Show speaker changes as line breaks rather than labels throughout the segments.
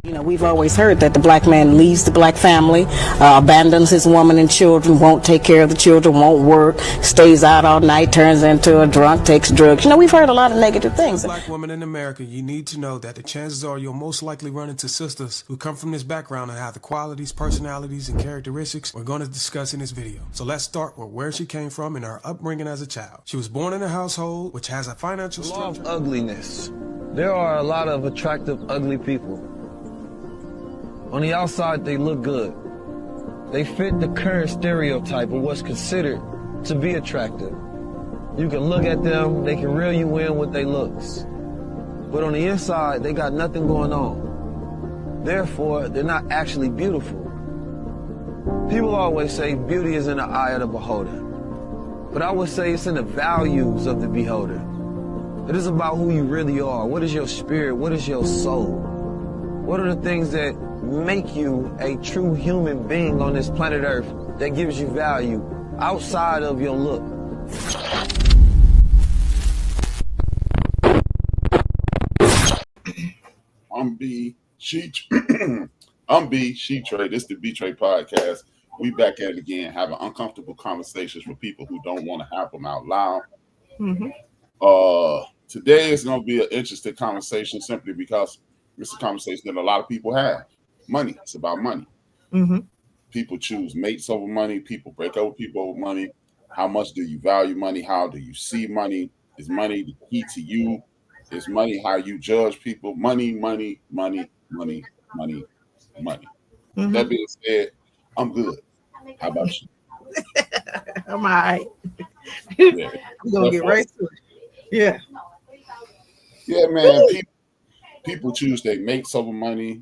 You know, we've always heard that the black man leaves the black family, abandons his woman and children, won't take care of the children, won't work, stays out all night, turns into a drunk, takes drugs. You know, we've heard a lot of negative things.
Black women in America, you need to know that the chances are you'll most likely run into sisters who come from this background and have the qualities, personalities, and characteristics we're going to discuss in this video. So let's start with where she came from and her upbringing as a child. She was born in a household which has a financial structure.
Law of ugliness. There are a lot of attractive, ugly people. On the outside, they look good. They fit the current stereotype of what's considered to be attractive. You can look at them, they can reel you in with their looks. But on the inside, they got nothing going on. Therefore, they're not actually beautiful. People always say beauty is in the eye of the beholder. But I would say it's in the values of the beholder. It is about who you really are. What is your spirit? What is your soul? What are the things that make you a true human being on this planet Earth that gives you value outside of your look?
I'm B. She Trey. This is the B Trey podcast. We back at it again, having uncomfortable conversations with people who don't want to have them out loud. Today is going to be an interesting conversation simply because it's a conversation that a lot of people have. Money. It's about money. People choose mates over money. People break up with people over money. How much do you value money? How do you see money? Is money the key to you? Is money how you judge people? Money. That being said, I'm good. How about you?
I'm all right. Yeah. I'm going to get right to it.
Yeah, man. People choose their mates over money.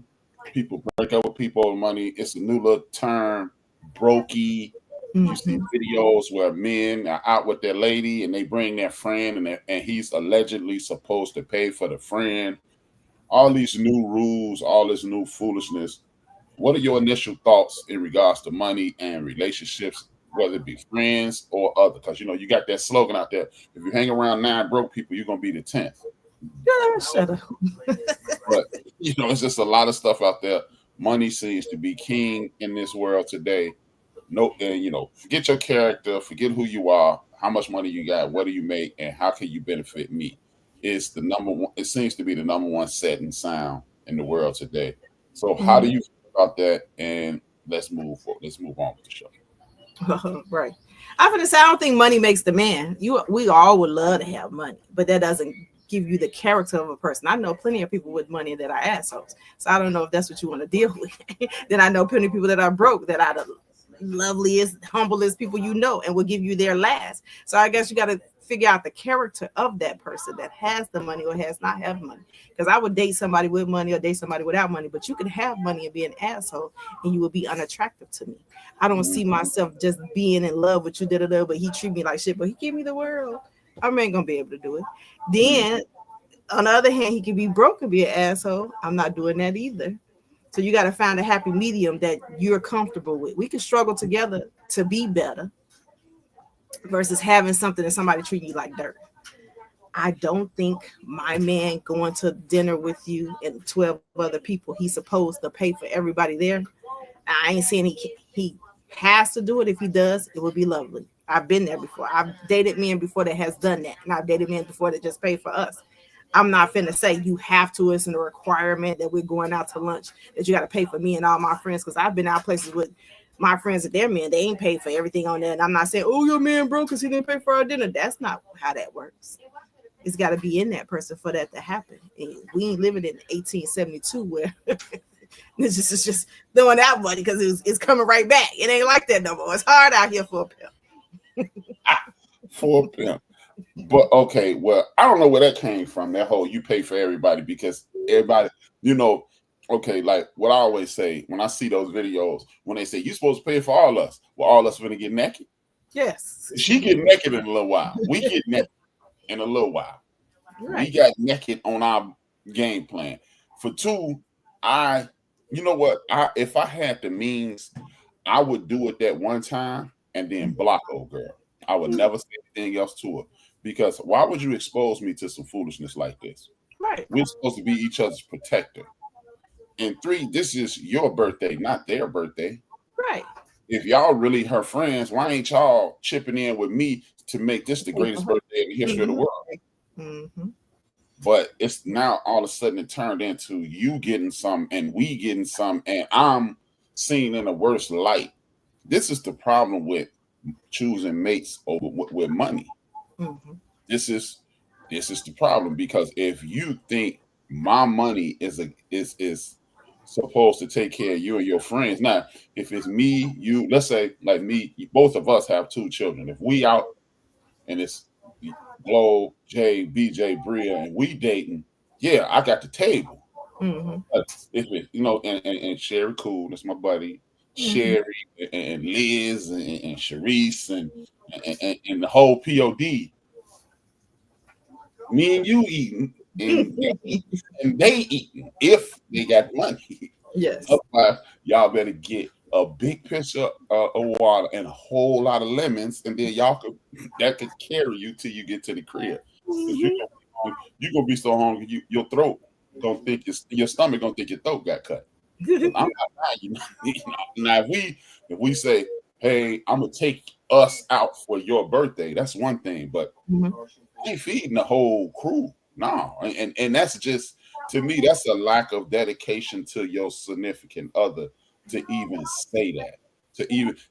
People break up with people over money. It's a new little term, brokey. You see videos where men are out with their lady and they bring their friend and he's allegedly supposed to pay for the friend. All these new rules, all this new foolishness. What are your initial thoughts in regards to money and relationships, whether it be friends or other? Because, you know, you got that slogan out there. If you hang around 9 broke people, you're going to be the 10th.
Shut up.
But, you know, it's just a lot of stuff out there. Money seems to be king in this world today. And, you know, forget your character, forget who you are, how much money you got, what do you make, and how can you benefit me? It's the number one. It seems to be the number one setting sound in the world today. So how do you feel about that? And let's move forward. Let's move on with the show.
Right. I'm gonna say I don't think money makes the man. We all would love to have money, but that doesn't give you the character of a person. I know plenty of people with money that are assholes. So I don't know if that's what you want to deal with. Then I know plenty of people that are broke that are the loveliest, humblest people you know and will give you their last. So I guess you got to figure out the character of that person that has the money or has not have money. Because I would date somebody with money or date somebody without money, but you can have money and be an asshole and you will be unattractive to me. I don't see myself just being in love with you, but he treat me like shit, but he give me the world. I ain't gonna be able to do it. Then on the other hand, he can be broke and be an asshole. I'm not doing that either. So you got to find a happy medium that you're comfortable with. We can struggle together to be better versus having something that somebody treat you like dirt. I don't think my man going to dinner with you and 12 other people, he's supposed to pay for everybody there. I ain't saying he has to do it. If he does, it would be lovely. I've been there before. I've dated men before that has done that. And I've dated men before that just pay for us. I'm not finna say you have to. It's a requirement that we're going out to lunch that you got to pay for me and all my friends. Because I've been out places with my friends and their men. They ain't paid for everything on there. And I'm not saying, oh, your man broke because he didn't pay for our dinner. That's not how that works. It's got to be in that person for that to happen. And we ain't living in 1872 where it's just throwing out money because it's coming right back. It ain't like that no more. It's hard out here for a pimp.
For a pimp. But okay, well, I don't know where that came from. That whole you pay for everybody because everybody, you know, okay, like what I always say when I see those videos, when they say you're supposed to pay for all us, well, all us gonna get naked.
Yes.
She get naked in a little while. We get naked in a little while. Right. We got naked on our game plan. For 2, you know what? If I had the means, I would do it that one time and then block old girl. I would never say anything else to her. Because why would you expose me to some foolishness like this?
Right.
We're supposed to be each other's protector. And 3, this is your birthday, not their birthday.
Right.
If y'all really her friends, why ain't y'all chipping in with me to make this the greatest birthday in the history of the world?
Mm-hmm.
But it's now all of a sudden it turned into you getting some and we getting some, and I'm seen in a worse light. This is the problem with choosing mates over with money.
Mm-hmm.
This is the problem, because if you think my money is supposed to take care of you and your friends. Now, if it's me, you, let's say like me, both of us have 2 children. If we out and it's Glow, Jay, BJ, Bria, and we dating, yeah, I got the table.
Mm-hmm.
But if it, and Sherry Cool, that's my buddy, Sherry and Liz and Sharice and the whole POD. Me and you eating, and they eating if they got money.
Yes.
Otherwise, y'all better get a big pitcher of water and a whole lot of lemons, and then that could carry you till you get to the crib. You're gonna be so hungry, your throat gonna think your stomach gonna think your throat got cut. I'm not lying, Now, if we say, hey, I'm gonna take us out for your birthday, that's one thing, but I ain't feeding the whole crew. No, and that's just, to me, that's a lack of dedication to your significant other to even say that.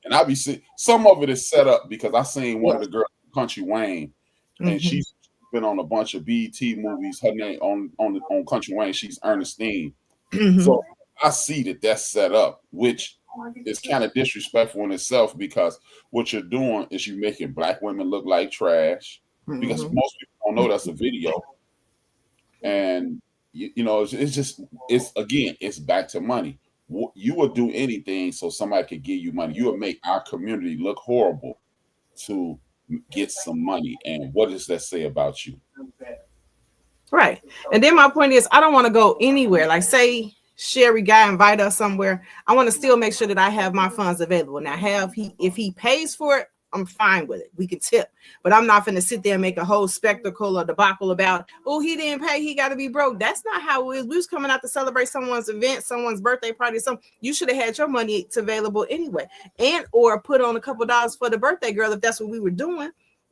And I be seeing some of it is set up, because I seen one of the girls, Country Wayne, and she's been on a bunch of BET movies. Her name on Country Wayne, she's Ernestine. So I see that that's set up, which is kind of disrespectful in itself, because what you're doing is you're making Black women look like trash, because most people don't know that's a video. And it's back to money. You would do anything so somebody could give you money. You would make our community look horrible to get some money. And what does that say about you?
Right. And then my point is, I don't want to go anywhere. Like, say Sherry guy invite us somewhere, I want to still make sure that I have my funds available. Now, if he pays for it, I'm fine with it. We can tip, but I'm not going to sit there and make a whole spectacle or debacle about, oh, he didn't pay, he got to be broke. That's not how it is. We was coming out to celebrate someone's event, someone's birthday party. You should have had your money available anyway, and or put on a couple dollars for the birthday girl if that's what we were doing.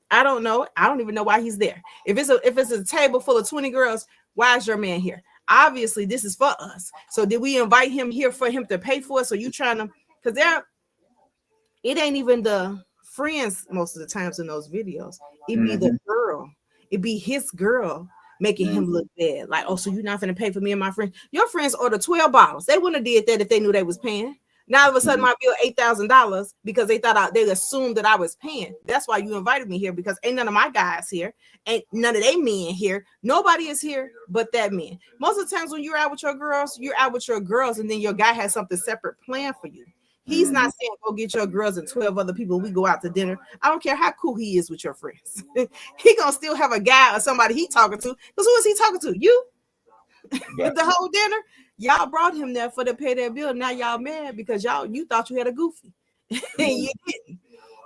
I don't know. I don't even know why he's there. If it's a table full of 20 girls, why is your man here? Obviously, this is for us. So did we invite him here for him to pay for it? So you trying to, because it ain't even the friends most of the times in those videos. It be the girl. It be his girl making him look bad. Like, oh, so you're not going to pay for me and my friend? Your friends ordered 12 bottles. They wouldn't have did that if they knew they was paying. Now all of a sudden my bill $8,000 because they assumed that I was paying. That's why you invited me here, because ain't none of my guys here, ain't none of they men here. Nobody is here but that man. Most of the times when you're out with your girls, and then your guy has something separate planned for you. He's not saying go get your girls and 12 other people. We go out to dinner. I don't care how cool he is with your friends. He gonna still have a guy or somebody he talking to. Because who is he talking to? You? The whole dinner. Y'all brought him there for to pay their bill. Now y'all mad because you thought you had a goofy. And you didn't.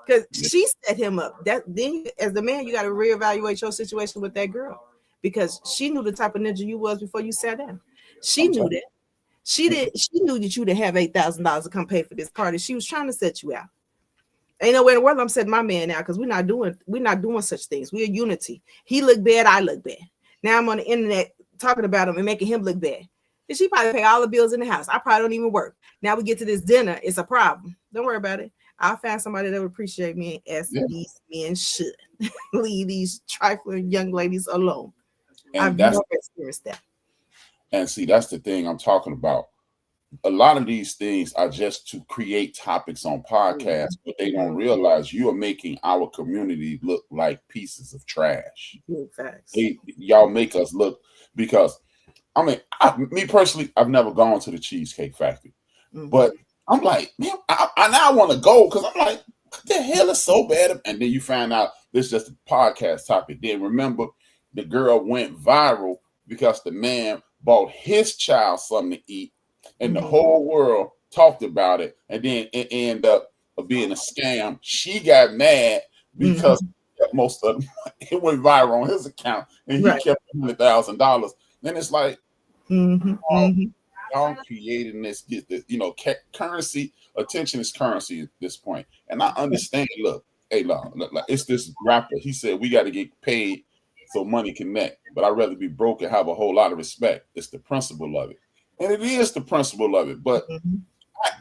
Because she set him up. Then as the man, you got to reevaluate your situation with that girl, because she knew the type of ninja you was before you sat down. She knew that. She knew that you didn't have $8,000 to come pay for this party. She was trying to set you out. Ain't no way in the world I'm setting my man out, because we're not doing such things. We're unity. He look bad, I look bad. Now I'm on the internet talking about him and making him look bad. And she probably pay all the bills in the house. I probably don't even work. Now we get to this dinner, it's a problem. Don't worry about it. I'll find somebody that would appreciate me as these men should. Leave these trifling young ladies alone.
And
I've never experienced that.
And see, that's the thing I'm talking about. A lot of these things are just to create topics on podcasts, but they don't realize you are making our community look like pieces of trash. Y'all make us look, because me personally, I've never gone to the Cheesecake Factory, but I'm like, man, I now want to go, because I'm like, what the hell is so bad? And then you find out this is just a podcast topic. Then remember, the girl went viral because the man bought his child something to eat, and the whole world talked about it, and then it ended up being a scam. She got mad because most of it went viral on his account, and he kept $100,000. Then it's like, y'all creating this, currency, attention is currency at this point. And I understand, look, hey, look, it's this rapper. He said we got to get paid so money connect. But I'd rather be broke and have a whole lot of respect. It's the principle of it. And it is the principle of it. But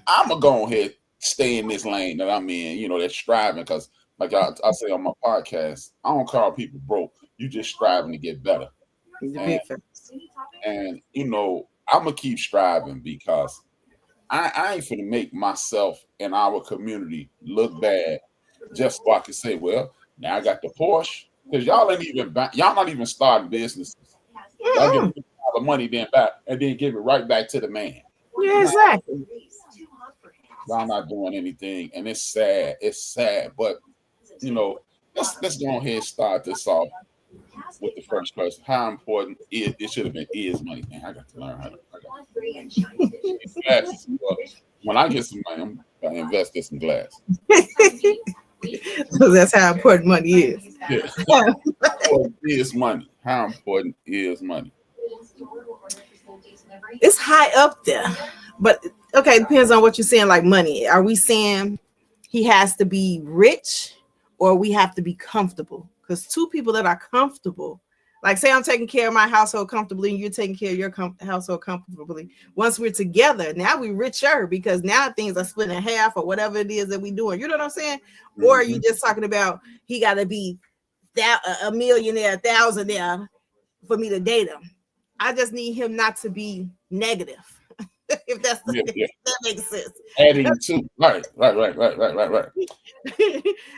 I'm going to go ahead, stay in this lane that I'm in, that's striving. Because like I say on my podcast, I don't call people broke. You just striving to get better. And I'm going to keep striving because I ain't finna make myself and our community look bad just so I can say, well, now I got the Porsche. Because y'all not even starting businesses. Y'all get all the money then back and then give it right back to the man.
Yeah, exactly.
Y'all not doing anything, and it's sad. It's sad, but let's go ahead and start this off with the first question. How important it should have been is money. Man, I got to learn how to. Glasses. Well, when I get some money, I'm gonna invest in some glasses.
So that's how important money is.
Yeah. How important is money? How important is money?
It's high up there, but okay, depends on what you're saying. Like money, are we saying he has to be rich, or we have to be comfortable? Because two people that are comfortable, like say I'm taking care of my household comfortably, and you're taking care of your household comfortably. Once we're together, now we're richer because now things are split in half or whatever it is that we're doing. You know what I'm saying? Mm-hmm. Or are you just talking about he got to be a millionaire, thousandaire for me to date him? I just need him not to be negative. If that's if that makes sense.
Adding to right.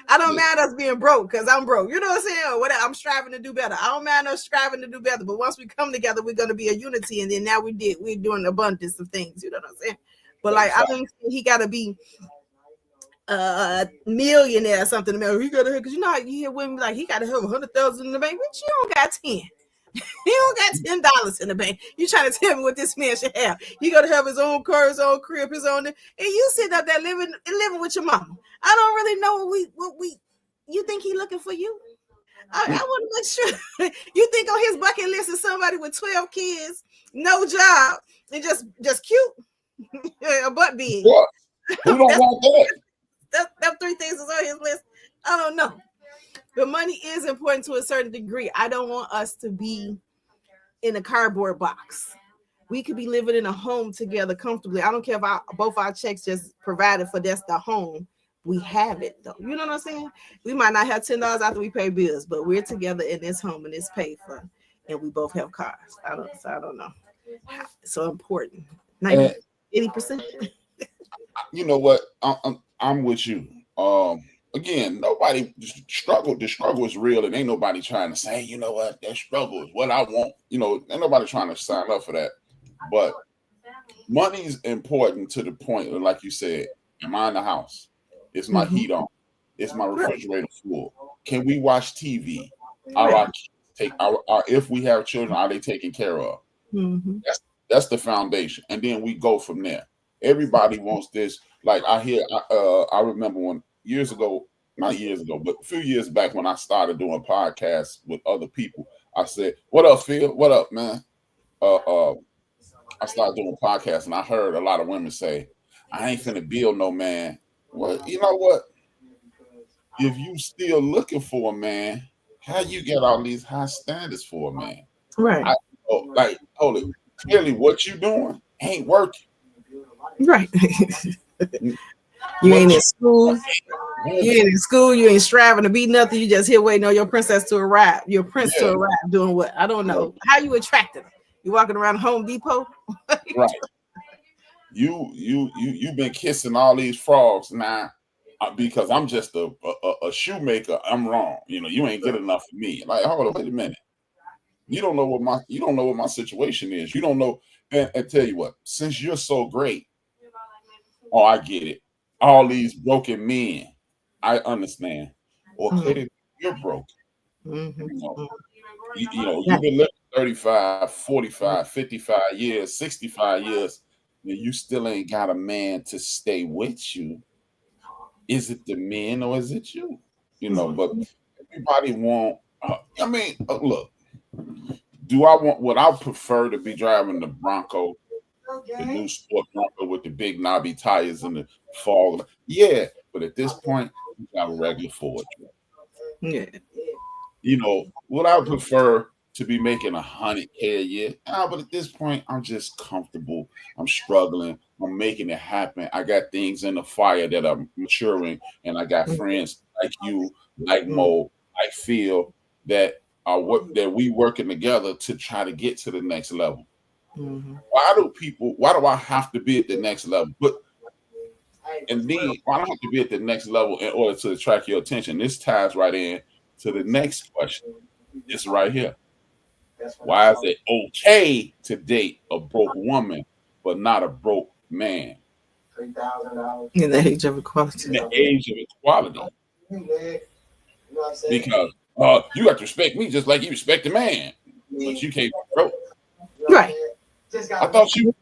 I don't mind us being broke because I'm broke. You know what I'm saying? Or whatever. I'm striving to do better. I don't mind us striving to do better. But once we come together, we're gonna be a unity. And then now we're doing abundance of things. You know what I'm saying? But like I don't think he gotta be a millionaire or something. He gotta, because you know how you hear women like he gotta have 100,000 in the bank, but you don't got 10. He don't got $10 in the bank. You trying to tell me what this man should have? He got to have his own car, his own crib, his own. And you sit up there living with your mama. I don't really know what we. You think he looking for you? I want to make sure. You think on his bucket list is somebody with 12 kids, no job, and just cute, a butt big.
What? Who don't want that?
That 3 things is on his list. I don't know. But money is important to a certain degree. I don't want us to be in a cardboard box. We could be living in a home together comfortably. I don't care if both our checks just provided for that's the home. We have it though. You know what I'm saying? We might not have $10 after we pay bills, but we're together in this home and it's paid for, and we both have cars. I don't know. It's so important. 80%.
You know what? I'm with you. Again, nobody struggle. The struggle is real, and ain't nobody trying to say, you know what, that struggle is what I want. Ain't nobody trying to sign up for that. But money is important to the point, like you said, am I in the house? Is my heat on? Is my refrigerator full? Can we watch TV? Are our kids if we have children, are they taken care of? Mm-hmm. That's the foundation, and then we go from there. Everybody wants this. Like I remember when. Not years ago, but a few years back when I started doing podcasts with other people, I said, "What up, Phil? What up, man?" I started doing podcasts, and I heard a lot of women say, "I ain't finna build no man." Well, you know what? If you still looking for a man, how you get all these high standards for a man?
Right.
Hold it. Clearly, what you doing ain't working.
Right. You ain't in school. You ain't in school. You ain't striving to be nothing. You just here waiting on your princess to arrive. Your prince to arrive. Doing what? I don't know. How you attracted her? You walking around Home Depot?
Right. You been kissing all these frogs now because I'm just a shoemaker. I'm wrong. You ain't good enough for me. Like, hold on, wait a minute. You don't know what my situation is. You don't know. And tell you what, since you're so great, I get it. All these broken men, I understand. Or could it be you're broken? Mm-hmm. You've been living 35, 45, 55 years, 65 years, and you still ain't got a man to stay with you. Is it the men or is it you? But everybody want, look, would I prefer to be driving the Bronco the new sport Bronco with the big knobby tires and the fog. Yeah, but at this point, you got a regular Ford truck.
Yeah.
You know, would I prefer to be making 100K a year? But at this point, I'm just comfortable. I'm struggling. I'm making it happen. I got things in the fire that are maturing, and I got friends like you, like Mo, like Phil, that are that we working together to try to get to the next level. Why do I have to be at the next level? And then why do I have to be at the next level in order to attract your attention? This ties right in to the next question. This right here. Why is it okay to date a broke woman but not a broke man?
In the age of equality.
In the age of equality. Because you got to respect me just like you respect a man, but you can't be broke.
Right.
I thought you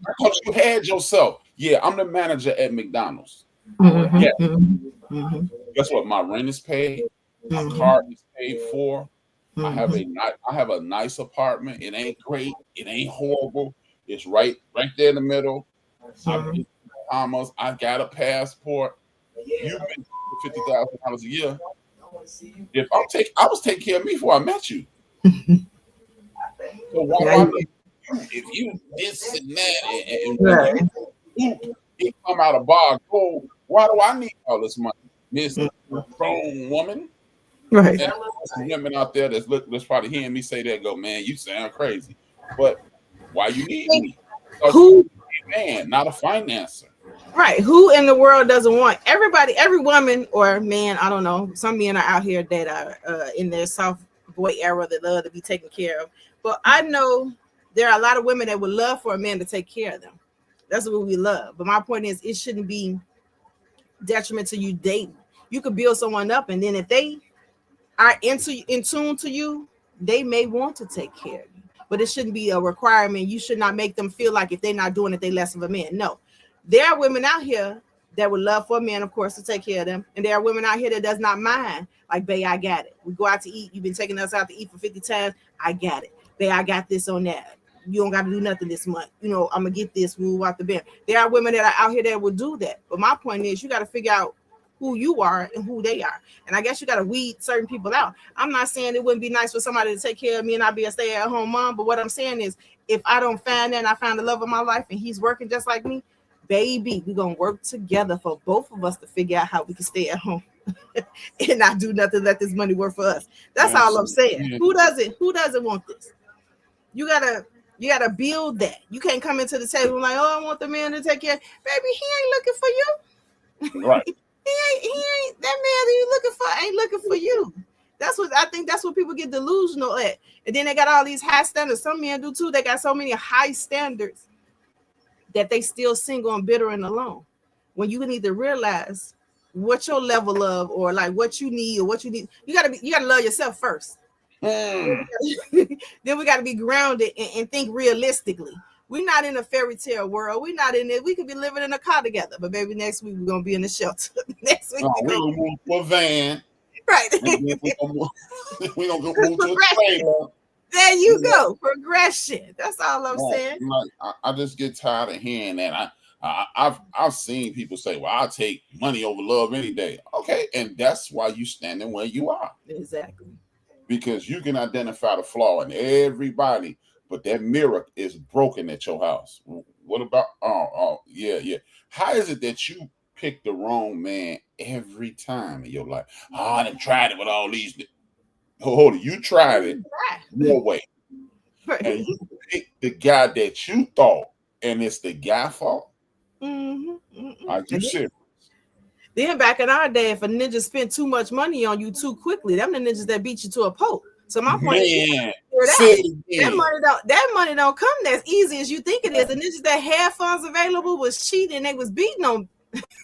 had yourself. Yeah, I'm the manager at McDonald's. Yeah. Guess what? My rent is paid. My car is paid for. I have a nice apartment. It ain't great. It ain't horrible. It's right there in the middle. I got a passport. You've been $50,000 a year. I was taking care of me before I met you. So why if you this and that and you come out of bar gold, why do I need all this money, Miss Grown Woman?
Right.
And some women out there that's probably hearing me say that go, man, you sound crazy. But why you need me? Who man, not a financer.
Right. Who in the world doesn't want every woman or man, I don't know. Some men are out here that are in their soft boy era that love to be taken care of. But I know there are a lot of women that would love for a man to take care of them. That's what we love. But my point is, it shouldn't be detriment to you dating. You could build someone up, and then if they are in tune to you, they may want to take care of you. But it shouldn't be a requirement. You should not make them feel like if they're not doing it, they're less of a man. No. There are women out here that would love for a man, of course, to take care of them. And there are women out here that does not mind. Like, babe, I got it. We go out to eat. You've been taking us out to eat for 50 times. I got it. Babe, I got this on that. You don't got to do nothing this month. You know, I'm going to get this. We'll out the bed. There are women that are out here that will do that. But my point is, you got to figure out who you are and who they are. And I guess you got to weed certain people out. I'm not saying it wouldn't be nice for somebody to take care of me and I'd be a stay-at-home mom. But what I'm saying is, if I don't find that and I find the love of my life and he's working just like me, baby, we're going to work together for both of us to figure out how we can stay at home and not do nothing, let this money work for us. That's all I'm saying. Who doesn't want this? You gotta build that. You can't come into the table like, oh, I want the man to take care. Baby, he ain't looking for you.
Right.
he ain't that man that you looking for ain't looking for you. That's what people get delusional at. And then they got all these high standards. Some men do too. They got so many high standards that they still single and bitter and alone. When you need to realize what your level of or like what you need or what you need, you gotta love yourself first. Then we got to be grounded and think realistically. We're not in a fairy tale world. We're not in it. We could be living in a car together, but maybe next week we're gonna be in the shelter. Next week
we're gonna move to a van.
Right.
We're gonna go move to a trailer.
There you go. Progression. That's all I'm saying.
I just get tired of hearing that. I've seen people say, well, I'll take money over love any day. Okay, and that's why you standing where you are.
Exactly.
Because you can identify the flaw in everybody, but that mirror is broken at your house. What about yeah. How is it that you pick the wrong man every time in your life? I done tried it with all these. Hold it, you tried it your way. And you picked the guy that you thought, and it's the guy's fault. Are you serious?
Then back in our day, if a ninja spent too much money on you too quickly, them the ninjas that beat you to a pulp. So my point is that money don't come as easy as you think it is. The ninjas that had funds available was cheating. They was beating on.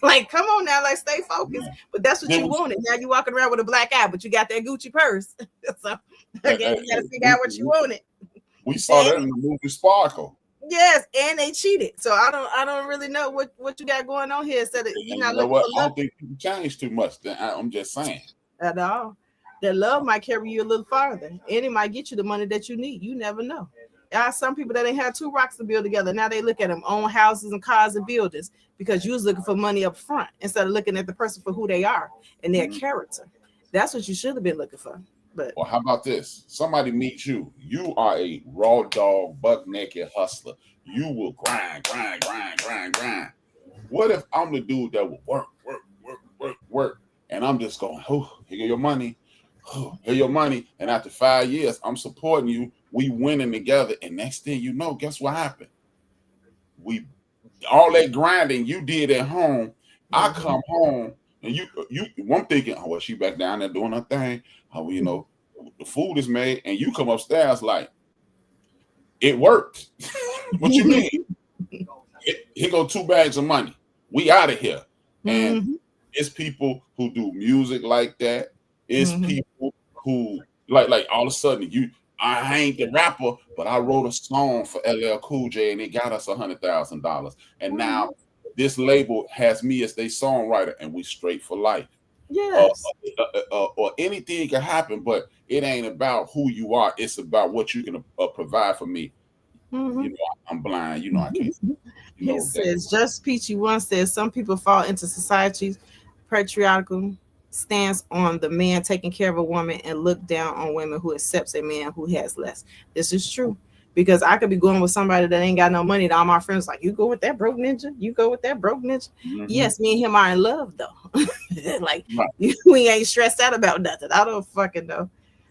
Like, come on now, like stay focused. But that's what you wanted. Now you walking around with a black eye, but you got that Gucci purse. So again, you gotta figure out what you wanted.
We saw that in the movie Sparkle.
Yes, and they cheated. So I don't really know what you got going on here. Instead of you're not looking for love.
I don't think people change too much. I'm just saying.
At all. That love might carry you a little farther, and it might get you the money that you need. You never know. some people that ain't had 2 rocks to build together. Now they look at them, own houses and cars and buildings, because you was looking for money up front instead of looking at the person for who they are and their character. That's what you should have been looking for. But
well, how about this? Somebody meets you. You are a raw dog, buck naked hustler. You will grind. What if I'm the dude that will work, and I'm just going, oh, here your money, here your money, and after 5 years, I'm supporting you. We winning together, and next thing you know, guess what happened? We all that grinding you did at home. I come home. And I'm thinking, oh, well, she back down there doing her thing. Oh, you know, the food is made, and you come upstairs like, it worked. What you mean? Here go 2 bags of money. We out of here. And it's people who do music like that. It's people who like all of a sudden I ain't the rapper, but I wrote a song for LL Cool J and it got us $100,000. And now this label has me as their songwriter, and we straight for life.
Yes.
Or anything can happen, but it ain't about who you are. It's about what you can provide for me. You know, I'm blind. You know, I can't.
He says, Just Peachy one says, some people fall into society's patriarchal stance on the man taking care of a woman and look down on women who accepts a man who has less. This is true. Because I could be going with somebody that ain't got no money. And all my friends like, you go with that broke ninja? You go with that broke ninja? Yes, me and him are in love, though. Like, we ain't stressed out about nothing. I don't fucking know.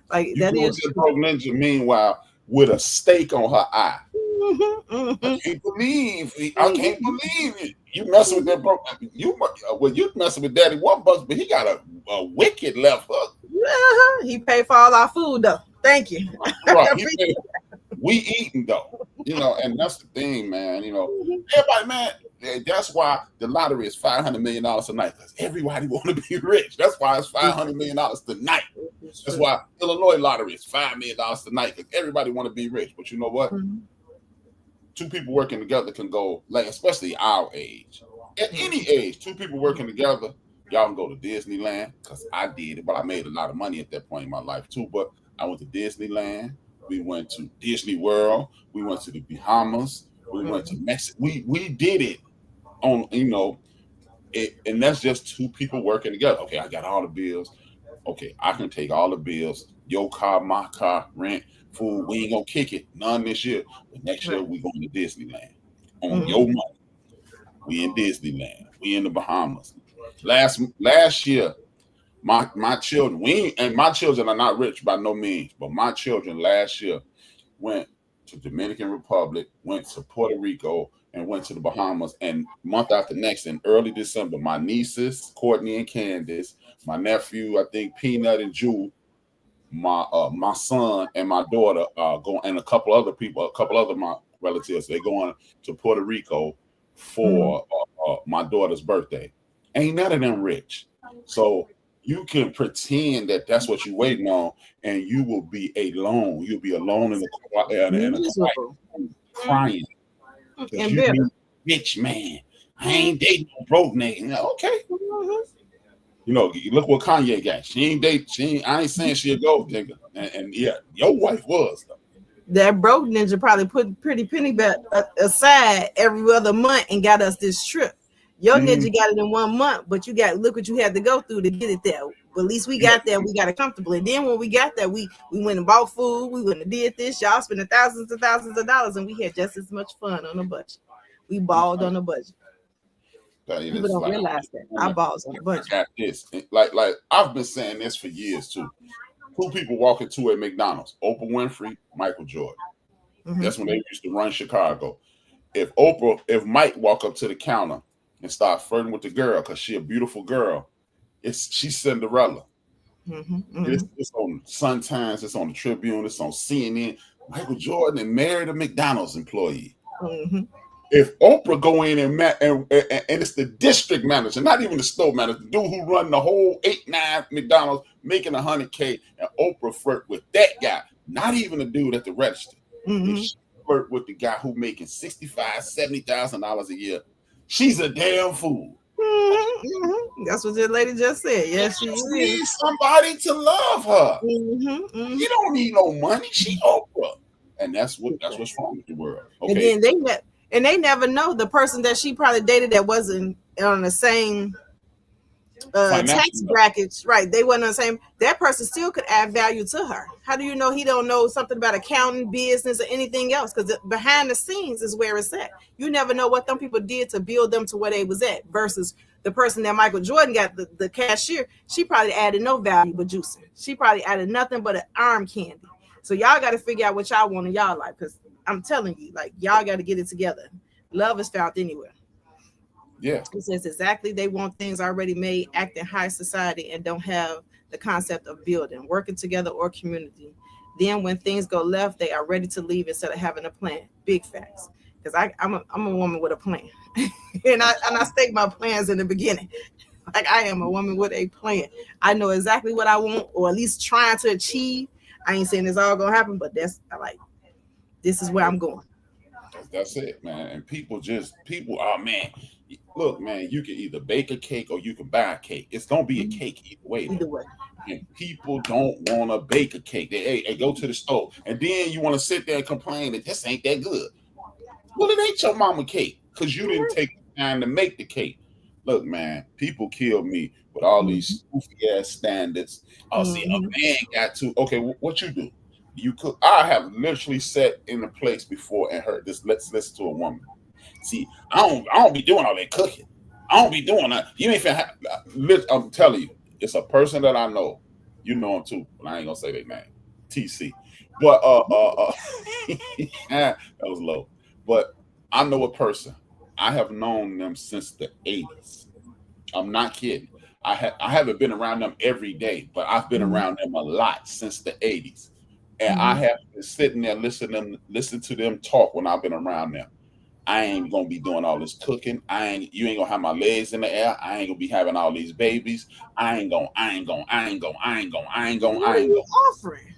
Like,
you
that is
a broke ninja, meanwhile, with a stake on her eye. I can't believe it. You messing with that broke. You messing with Daddy One Bucks, but he got a wicked left hook.
He paid for all our food, though. Thank you.
Right. We eating though, you know, and that's the thing, man. You know, everybody, man. That's why the lottery is $500 million tonight, because everybody want to be rich. That's why it's $500 million tonight. That's why Illinois lottery is $5 million tonight, because everybody want to be rich. But you know what? 2 people working together can go, like, especially our age. At any age, 2 people working together, y'all can go to Disneyland, because I did it, but I made a lot of money at that point in my life too. But I went to Disneyland. We went to Disney World. We went to the Bahamas. We went to Mexico. We did it on, you know, and that's just 2 people working together. Okay, I got all the bills. Okay, I can take all the bills. Your car, my car, rent, food. We ain't gonna kick it none this year. But next year we going to Disneyland on your money. We in Disneyland. We in the Bahamas. Last year, my children, my children are not rich by no means, but my children last year went to Dominican Republic, went to Puerto Rico, and went to the Bahamas. And month after next, in early December, my nieces, Courtney and Candace, my nephew, I think Peanut and Jewel, my son and my daughter going, and a couple other my relatives, they're going to Puerto Rico for my daughter's birthday. Ain't none of them rich. So you can pretend that that's what you're waiting on, and you will be alone. You'll be alone in the quiet, crying. And you rich man. I ain't dating no broke nigga. Okay. You know, look what Kanye got. I ain't saying she a gold nigga. And yeah, your wife was though.
That broke ninja probably put Pretty Penny back aside every other month and got us this trip. Your ninja got it in 1 month, but look what you had to go through to get it there. But at least we got there, we got it comfortably. And then when we got there, we went and bought food, we went and did this, y'all spending thousands and thousands of dollars, and we had just as much fun on a budget. We balled on a budget. People don't realize that. I balls on a budget.
I got this. Like I've been saying this for years too. 2 people walk into a McDonald's, Oprah Winfrey, Michael Jordan. That's when they used to run Chicago. If Mike walk up to the counter and start flirting with the girl because she a beautiful girl, she's Cinderella. It's on Sun Times, it's on the Tribune, it's on CNN. Michael Jordan married a McDonald's employee. If Oprah go in and it's the district manager, not even the store manager, the dude who run the whole 8-9 McDonald's making $100K, and Oprah flirt with that guy, not even the dude at the register. She flirt with the guy who making $65,000-$70,000 a year. She's a damn fool.
That's what that lady just said. Yes, she
needs somebody to love her. She don't need no money. She Oprah. And that's what's wrong with the world.
And
Okay.
then they never know the person that she probably dated that wasn't on the same tax brackets, right? They wasn't on the same. That person still could add value to her. How do you know he don't know something about accounting, business, or anything else? Because behind the scenes is where it's at. You never know what them people did to build them to where they was at. Versus the person that Michael Jordan got, the cashier, she probably added no value but juicing. She probably added nothing but an arm candy. So y'all got to figure out what y'all want in y'all life. Because I'm telling you, like, y'all got to get it together. Love is found anywhere.
Yeah.
It says exactly they want things already made, act in high society, and don't have the concept of building, working together, or community. Then when things go left, they are ready to leave instead of having a plan. Big facts. Because I'm a woman with a plan. and I state my plans in the beginning. Like, I am a woman with a plan. I know exactly what I want, or at least trying to achieve. I ain't saying it's all gonna happen, but this is where I'm going.
That's it, man. And people, oh man, look, man, you can either bake a cake or you can buy a cake. It's gonna be a cake either way.
Either way.
And people don't want to bake a cake. They go to the store, and then you want to sit there and complain that this ain't that good. Well, it ain't your mama cake because you didn't take the time to make the cake. Look, man, people kill me with all these goofy ass standards. Oh, see, a man got to. Okay, what you do? You cook. I have literally sat in a place before and heard this. Let's listen to a woman. See, I don't be doing all that cooking. I don't be doing that. You ain't finna. I'm telling you, it's a person that I know. You know him too, but I ain't gonna say their name. TC. But that was low. But I know a person. I have known them since the 80s. I'm not kidding. I haven't been around them every day, but I've been around them a lot since the 80s. And I have been sitting there listen to them talk when I've been around them. I ain't gonna be doing all this cooking. You ain't gonna have my legs in the air. I ain't gonna be having all these babies. I ain't gonna.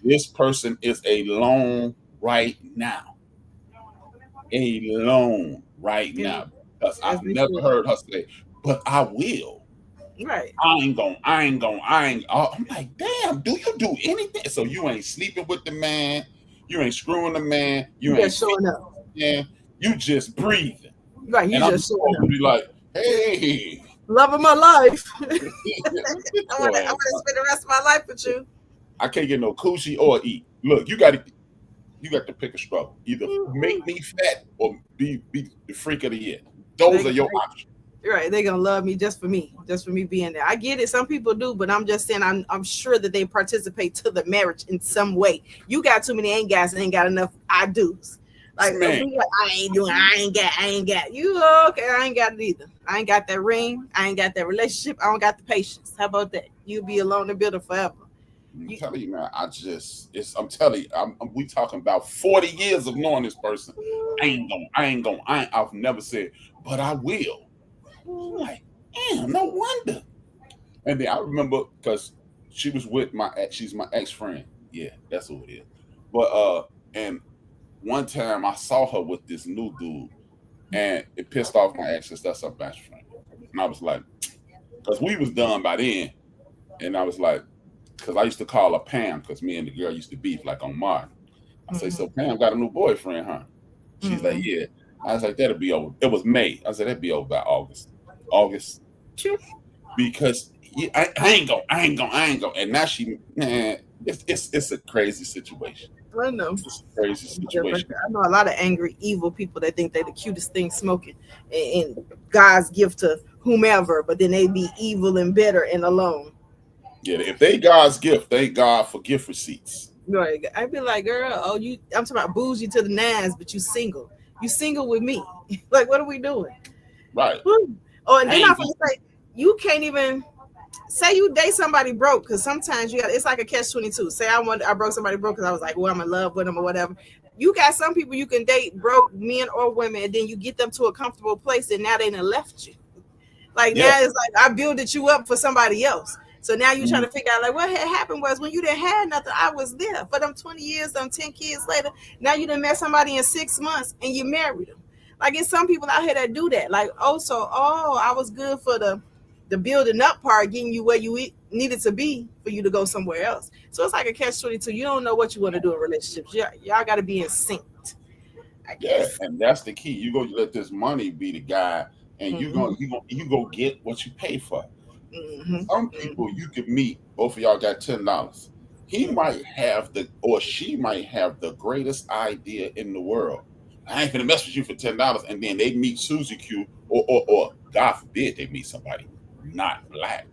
This person is alone right now. Alone right now. Because I've never heard her say, but I will.
Right.
I'm like, damn, do you do anything? So you ain't sleeping with the man, you ain't screwing the man, you ain't
showing up.
Yeah, you just breathing.
Right, you just showing up.
Be like, hey,
love of my life. I want to spend the rest of my life with you.
I can't get no coochie or eat. Look, you got to pick a struggle. Either make me fat or be the freak of the year. Those are your options.
Right, they're gonna love me just for me being there. I get it, some people do, but I'm just saying I'm sure that they participate to the marriage in some way. You got too many ain't guys and ain't got enough I do's. Like, I ain't got you okay, I ain't got it either. I ain't got that ring, I ain't got that relationship, I don't got the patience. How about that? You'll be alone and bitter forever.
I'm telling you, man, I'm telling you, we talking about 40 years of knowing this person. I've never said, but I will. I'm like, damn, no wonder. And then I remember because she was with she's my ex-friend. Yeah, that's who it is. But and one time I saw her with this new dude, and it pissed off my ex, that's her best friend. And I was like, because we was done by then, and I was like, because I used to call her Pam, because me and the girl used to beef like on Martin. I say, so Pam got a new boyfriend, huh? She's like, yeah. I was like, that'll be over. It was May. I said, that'd be over by August. Because I ain't going. And now it's a crazy situation.
I know.
It's a crazy situation.
I know a lot of angry, evil people that think they're the cutest thing smoking and God's gift to whomever, but then they be evil and bitter and alone.
Yeah, if they God's gift, thank God for gift receipts.
Right. I'd be like, girl, I'm talking about bougie to the nines, but you single. You single with me. Like, what are we doing?
Right.
Oh, and then I'm gonna say, you can't even say you date somebody broke, because sometimes it's like a catch-22. Say I broke somebody broke because I was like, well, I'm in love with them or whatever. You got some people you can date broke, men or women, and then you get them to a comfortable place, and now they done left you. Like, now it's like I builded you up for somebody else. So now you're trying to figure out, like, what had happened was when you didn't have nothing, I was there for them 20 years, them 10 kids later. Now you done met somebody in 6 months and you married them. Like, it's some people out here that do that. Like, I was good for the the building up part getting you where you needed to be for you to go somewhere else. So it's like a catch-22. You don't know what you want to do in relationships. Y'all got to be in sync, I guess.
And that's the key. You go let this money be the guy, and you go get what you pay for. Some people you could meet, both of y'all got $10. He might have or she might have the greatest idea in the world. I ain't gonna mess with you for $10, and then they meet Susie Q, or God forbid they meet somebody not black.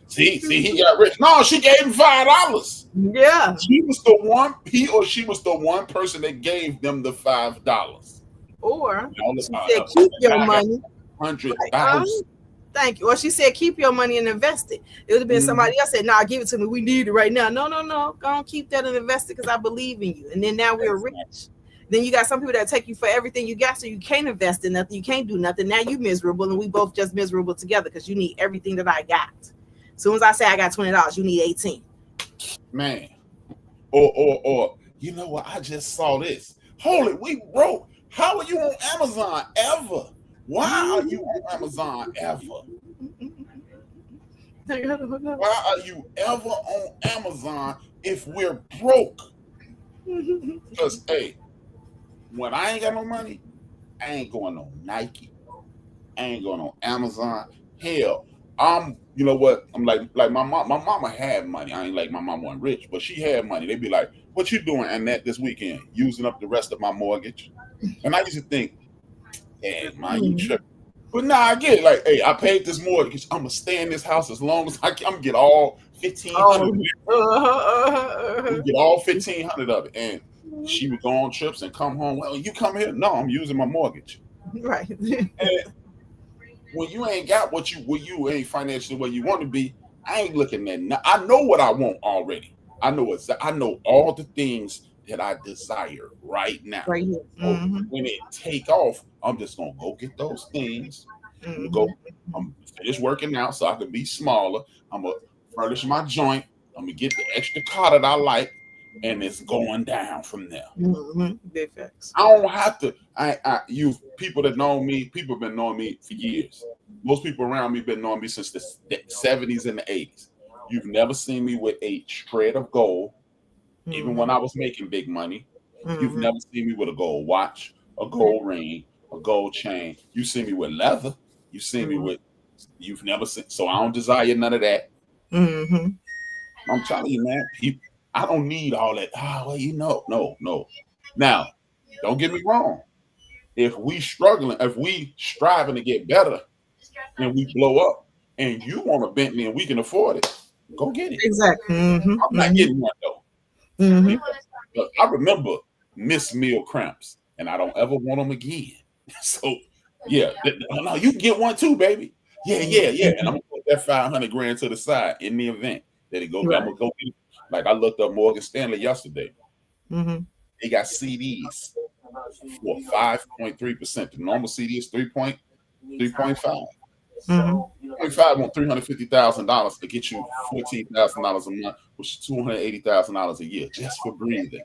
See, he got rich. No, she gave him $5.
Yeah,
he or she was the one person that gave them the $5.
Or she said, keep your money.
100,000.
Thank you. Or she said, keep your money and invest it. It would have been somebody else said, nah, give it to me. We need it right now. No. Go on, keep that and invest it because I believe in you. And then now we're rich. Then you got some people that take you for everything you got, so you can't invest in nothing. You can't do nothing. Now you miserable, and we both just miserable together because you need everything that I got. As soon as I say I got $20, you need 18.
Man. Or you know what? I just saw this. Holy, we broke. How are you on Amazon ever? Why are you on Amazon ever? Why are you ever on Amazon if we're broke? Because, hey, when I ain't got no money, I ain't going on Nike. I ain't going on Amazon. Hell, you know what? I'm like my mom. My mama had money. I ain't like my mom wasn't rich, but she had money. They'd be like, "What you doing, Annette, this weekend? Using up the rest of my mortgage?" And I used to think, "Damn, man, you tripping." But nah, I get it. Like, hey, I paid this mortgage. I'm gonna stay in this house as long as I'm gonna get all 1,500. Get all 1,500 of it. And she would go on trips and come home. Well, you come here? No, I'm using my mortgage.
Right.
And when you ain't got when you ain't financially where you want to be, I ain't looking at. I know what I want already. I know all the things that I desire right now.
Right here.
When it take off, I'm just gonna go get those things. I'm finish working out so I can be smaller. I'm gonna furnish my joint. I'm gonna get the extra car that I like, and it's going down from there.
Big facts.
I don't have to. You people that know me, people have been knowing me for years. Most people around me been knowing me since the 70s and the 80s. You've never seen me with a shred of gold, even when I was making big money. You've never seen me with a gold watch, a gold ring, a gold chain. You see me with leather. You see me with. You've never seen. So I don't desire none of that. I'm telling you, man. I don't need all that. No. Now, don't get me wrong. If we striving to get better, and we blow up, and you want a Bentley and we can afford it, go get it.
Exactly.
I'm not getting one though. I remember Miss Meal cramps, and I don't ever want them again. So, yeah, no, you can get one too, baby. Yeah. And I'm gonna put that $500,000 to the side in the event that it goes. Right. I'm gonna go get it. Like I looked up Morgan Stanley yesterday. They got CDs for 5.3%. The normal CD is 3.5. 3.5 on $350,000 to get you $14,000 a month, which is $280,000 a year just for breathing.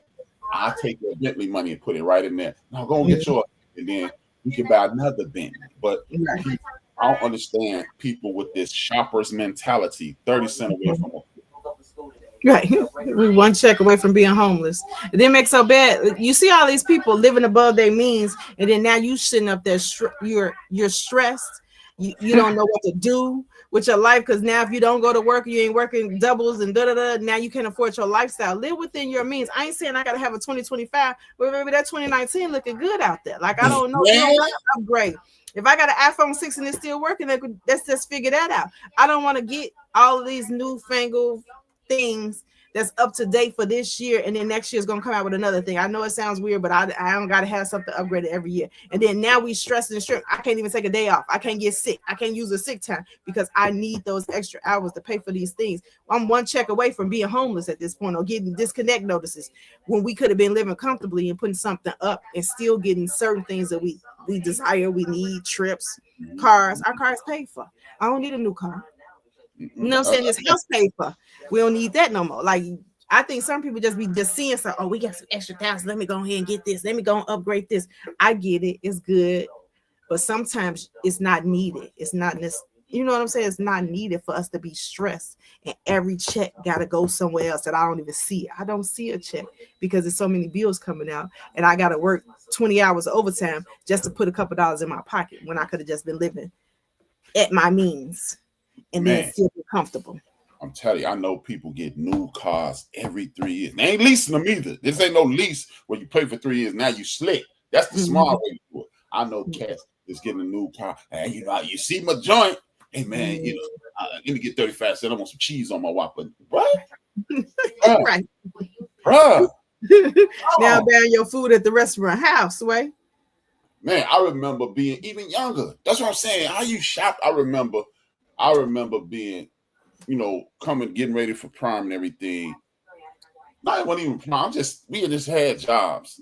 I'll take your Bentley money and put it right in there. Now go and get yours, and then you can buy another Bentley. But I don't understand people with this shopper's mentality, 30 cents away from them.
Right, we one check away from being homeless. It didn't make so bad. You see all these people living above their means, and then now you sitting up there, you're stressed. You don't know what to do with your life because now if you don't go to work, you ain't working doubles and now you can't afford your lifestyle. Live within your means. I ain't saying I gotta have a 2025, but maybe that 2019 looking good out there. Like I don't know, you don't gotta upgrade. If I got an iPhone 6 and it's still working, let's just figure that out. I don't want to get all of these newfangled things that's up to date for this year, and then next year is gonna come out with another thing. I know it sounds weird, but I don't gotta have something upgraded every year. And then now we stressing and stressing. I can't even take a day off. I can't get sick. I can't use a sick time because I need those extra hours to pay for these things. I'm one check away from being homeless at this point or getting disconnect notices when we could have been living comfortably and putting something up and still getting certain things that we desire, we need, trips, cars. Our cars paid for. I don't need a new car. You know what I'm saying? This house paper. We don't need that no more. Like, I think some people just seeing so, we got some extra $1,000. Let me go ahead and get this. Let me go and upgrade this. I get it. It's good. but sometimes it's not needed. It's not necessary. You know what I'm saying? It's not needed for us to be stressed, and every check got to go somewhere else that I don't even see. I don't see a check because there's so many bills coming out, and I got to work 20 hours of overtime just to put a couple dollars in my pocket when I could have just been living at my means and then still be comfortable.
I'm telling you, I know people get new cars every 3 years. They ain't leasing them either. This ain't no lease where you pay for 3 years. Now you slick. That's the smart way to do it. I know cats is getting a new car. And you see my joint. Hey man, let me get 35 cents. I want some cheese on my Whopper. What?
Right.
Bruh.
Now buying your food at the restaurant house, way.
Man, I remember being even younger. That's what I'm saying. How you shop? I remember being, getting ready for prom and everything. Not even prom. We just had jobs.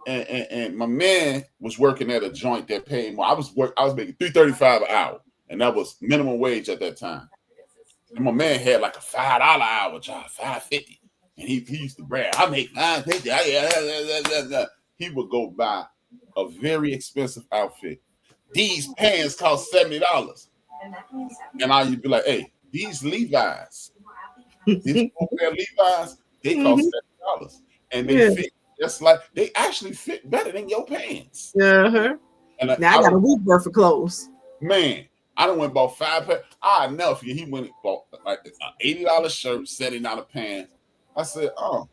And my man was working at a joint that paid more. I was making $3.35 an hour. And that was minimum wage at that time. And my man had like a $5 an hour job, $5.50. And he used to brag, I make $5.50. He would go buy a very expensive outfit. These pants cost $70. And I used to be like, hey, these Levi's, they cost $70. And they fit just like, they actually fit better than your pants.
Uh-huh. And now I got a week worth of clothes.
Man, I done went and bought 5 pairs. I never forget. He went and bought like an $80 shirt, $70 pants. I said, oh.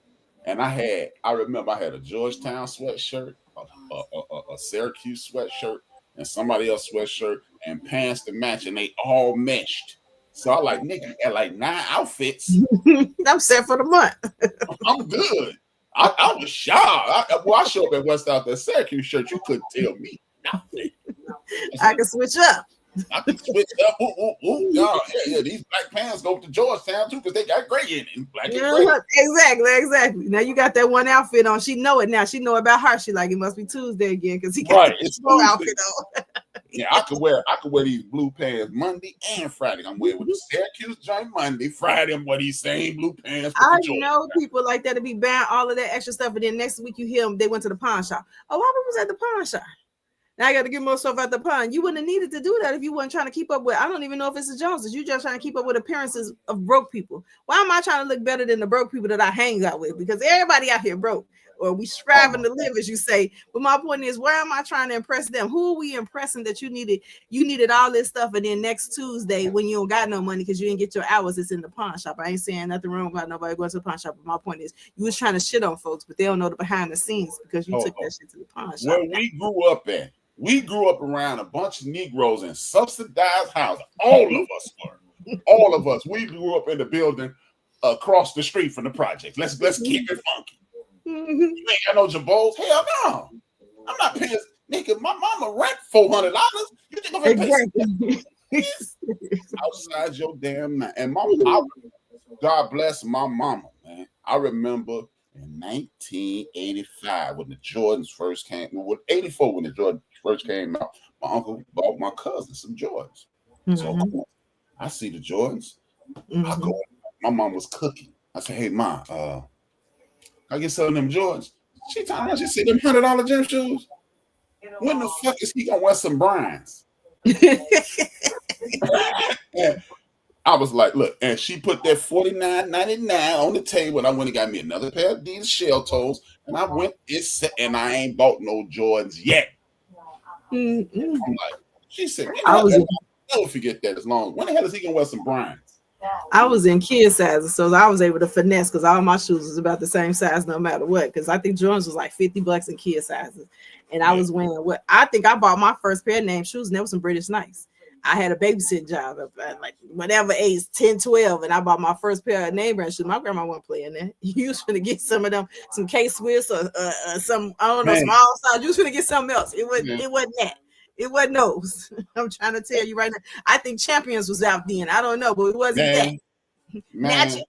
And I remember I had a Georgetown sweatshirt, a Syracuse sweatshirt, and somebody else sweatshirt, and pants to match, and they all meshed. So I like, nigga, I had like 9 outfits.
I'm set for the month.
I'm good. I was shocked. I showed up at West South, that Syracuse shirt, you couldn't tell me nothing.
I can switch up.
I can switch up. Yeah, these black pants go to Georgetown too because they got gray in it. Black and gray.
Exactly. Now you got that one outfit on. She know it now. She know about her. She like, it must be Tuesday again because he got
it's
full outfit on.
Yeah, I could wear these blue pants Monday and Friday. I'm wearing with the Syracuse joint Monday, Friday. I'm wearing these same blue pants.
I know people like that to be buying all of that extra stuff, and then next week you hear them, they went to the pawn shop. Oh, I was at the pawn shop. Now I got to get more stuff out the pawn. You wouldn't have needed to do that if you weren't trying to keep up with, I don't even know if it's the Joneses. You just trying to keep up with appearances of broke people. Why am I trying to look better than the broke people that I hang out with? Because everybody out here broke, or we striving to live, as you say. But my point is, where am I trying to impress them? Who are we impressing that you needed all this stuff, and then next Tuesday when you don't got no money because you didn't get your hours, it's in the pawn shop. I ain't saying nothing wrong about nobody going to the pawn shop, but my point is, you was trying to shit on folks, but they don't know the behind the scenes because you took that shit to the pawn shop.
Where we grew up around a bunch of Negroes in subsidized houses. All of us were. All of us. We grew up in the building across the street from the project. Let's keep it funky. You ain't got no Jabos? Hell no. I'm not paying. Nigga, my mama rent $400. You think I'm gonna pay outside your damn mind? And God bless my mama, man. I remember in 1985 when the Jordans first came. Well, 84 when the Jordans first came out. My uncle bought my cousin some Jordans. So cool. I see the Jordans. I go. My mom was cooking. I said, "Hey, Ma, I get some of them Jordans." She told me, she said, "Them $100 gym shoes. When the fuck is he gonna wear some Bryans?" And I was like, "Look," and she put that $49.99 on the table. And I went and got me another pair of these shell toes, and I went and I ain't bought no Jordans yet. I'm like, she said, I'll never forget that. As long when the hell is he gonna wear some Bryans?
I was in kid sizes, so I was able to finesse because all my shoes was about the same size no matter what. Because I think Jordans was like $50 in kid sizes, and I was wearing what I think I bought my first pair of name shoes, and they were some British Knights. I had a babysitting job at like whatever age, 10, 12, and I bought my first pair of name brand shoes. My grandma wasn't playing that. You was gonna get some of them, some K-Swiss or some, I don't know, small size. You was gonna get something else. It wasn't that. It wasn't those. I'm trying to tell you right now. I think Champions was out then. I don't know, but it wasn't that.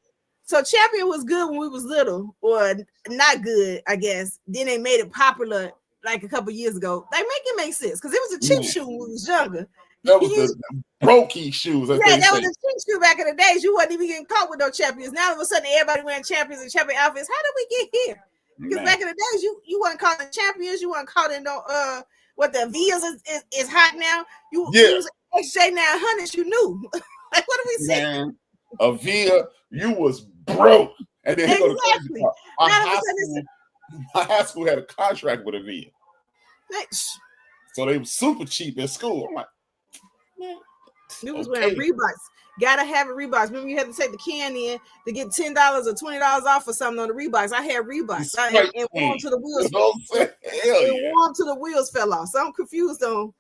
So Champion was good when we was little, or not good, I guess. Then they made it popular like a couple years ago. Like, make it make sense, because it was a cheap shoe when we was younger.
That was the brokey shoes.
That was a cheap shoe back in the days. You wasn't even getting caught with no Champions. Now all of a sudden everybody wearing Champions and Champion outfits. How did we get here? Because back in the days, you weren't caught in Champions. You weren't caught in no what the Vias is hot now. You
Yeah.
use XJ 900s, you knew. Like, what do we say?
Man, a Via, you was broke. And then here go the crazy
Exactly.
part.
Now
My
all of a sudden
high school had a contract with a Via.
it's-
So they were super cheap at school. I'm like, man.
We was wearing Reeboks. Gotta have a Reeboks. Remember, you had to take the can in to get $10 or $20 off or something on the Reeboks. I had Reeboks. And warm to the wheels.
You know what I'm saying? Hell yeah.
Warm to the wheels fell off. So I'm confused on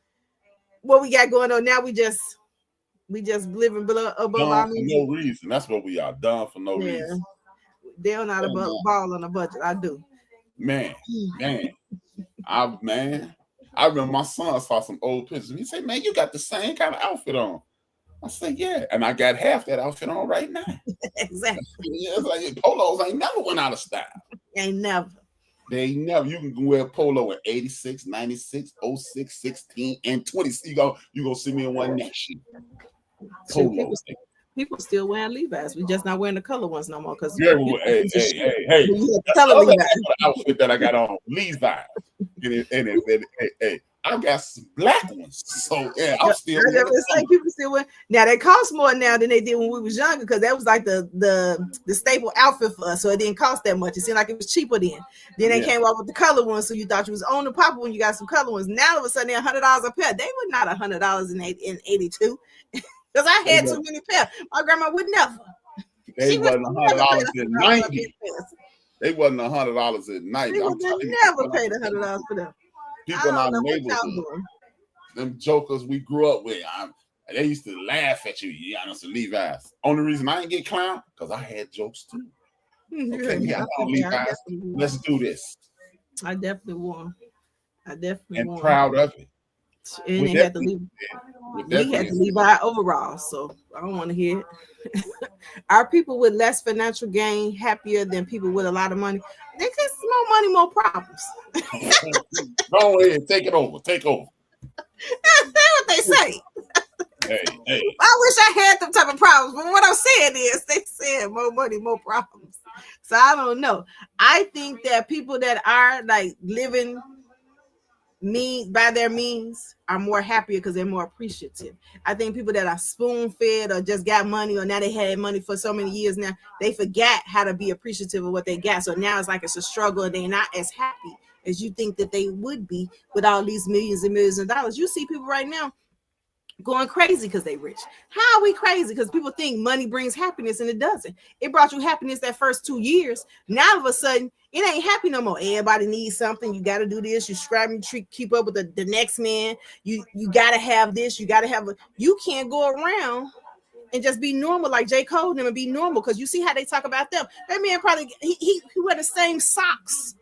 what we got going on now. We just living below above our means.
For no reason. That's what we are. Done for no reason.
They're not above ball on a budget. I do.
Man. I remember my son saw some old pictures. He said, man, you got the same kind of outfit on. I said, yeah. And I got half that outfit on right now.
Exactly.
Yeah, it's like polos ain't never went out of style.
Ain't never.
They never. You can wear polo in 86, 96, 06, 16, and 20. You go see me in one next year. Polo.
People still wearing Levi's. We just not wearing the color ones no more. Because
hey.
Color Levi's.
Outfit that I got on Levi's. Hey, I got some black ones. So yeah, I'm still.
People still wear. Now they cost more now than they did when we was younger, because that was like the staple outfit for us. So it didn't cost that much. It seemed like it was cheaper then. Then they came up with the color ones, so you thought you was on the pop when you got some color ones. Now all of a sudden they're $100 a pair. They were not $100 in 82. Because I had too many pairs. My grandma would never.
They wasn't $100 in 90. They wasn't $100 in 90.
They would never paid $100 for them.
People in our neighborhood, them jokers we grew up with, they used to laugh at you. Yeah, I know some Levi's. Only reason I didn't get clowned because I had jokes too. Okay, yeah, Levi's. Let's do this.
I definitely won.
And proud of it.
And they had to leave. We had to leave our overalls, so I don't want to hear it. Are people with less financial gain happier than people with a lot of money? They get more money, more problems.
Go ahead, take it over. Take over.
That's what they say.
Hey.
I wish I had them type of problems, but what I'm saying is they said more money, more problems. So I don't know. I think that people that are like living by their means are more happier because they're more appreciative. I think people that are spoon-fed or just got money, or now they had money for so many years now, they forgot how to be appreciative of what they got. So now it's like it's a struggle, and they're not as happy as you think that they would be with all these millions and millions of dollars. You see people right now going crazy because they rich. How are we crazy? Because people think money brings happiness, and it doesn't. It brought you happiness that first 2 years. Now all of a sudden it ain't happy no more. Everybody needs something. You got to do this. You scrapping, keep up with the next man. You got to have this. You got to have you can't go around and just be normal like J. Cole and be normal, because you see how they talk about them. That man probably he wear the same socks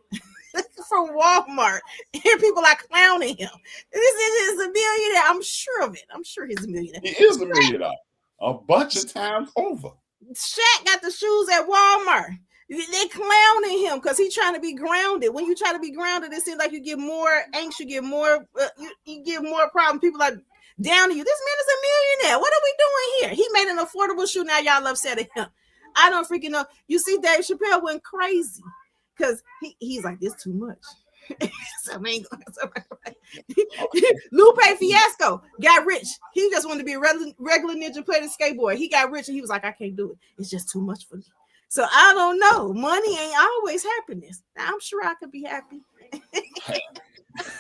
from Walmart, and people are clowning him. This is a millionaire. I'm sure of it. I'm sure he's a millionaire.
He is a millionaire a bunch of times over.
Shaq got the shoes at Walmart. They clowning him because he's trying to be grounded. When you try to be grounded, it seems like you get more anxious, you get more you get more problems. People are down to you. This man is a millionaire. What are we doing here? He made an affordable shoe. Now y'all upset at him. I don't freaking know. You see, Dave Chappelle went crazy because he's like, this too much. So Lupe Fiasco got rich. He just wanted to be a regular ninja, play the skateboard. He got rich and he was like, I can't do it. It's just too much for me. So I don't know. Money ain't always happiness. I'm sure I could be happy.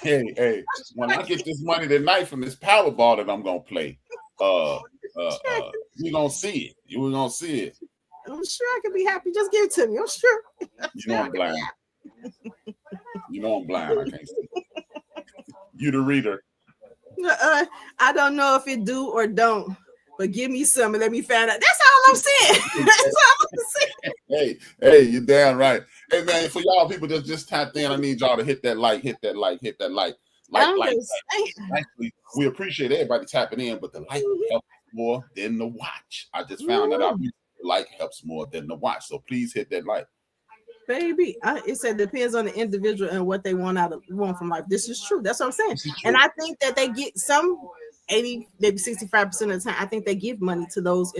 Hey, when I get this money tonight from this Powerball that I'm gonna play, you're gonna see it. You're gonna see it.
I'm sure I could be happy. Just give it to me. I'm sure.
You know I'm blind. You know I'm blind. I can't see. You the reader.
I don't know if it do or don't, but give me some and let me find out. That's all I'm saying. That's all I'm saying.
Hey, you're damn right. Hey man, for y'all people that just tapped in, I need y'all to hit that like. We appreciate everybody tapping in, but the like helps more than the watch. I just found that out. The like helps more than the watch. So please hit that like.
Baby, it said depends on the individual and what they want from life. This is true. That's what I'm saying. And I think that they get some 80, maybe 65% of the time, I think they give money to those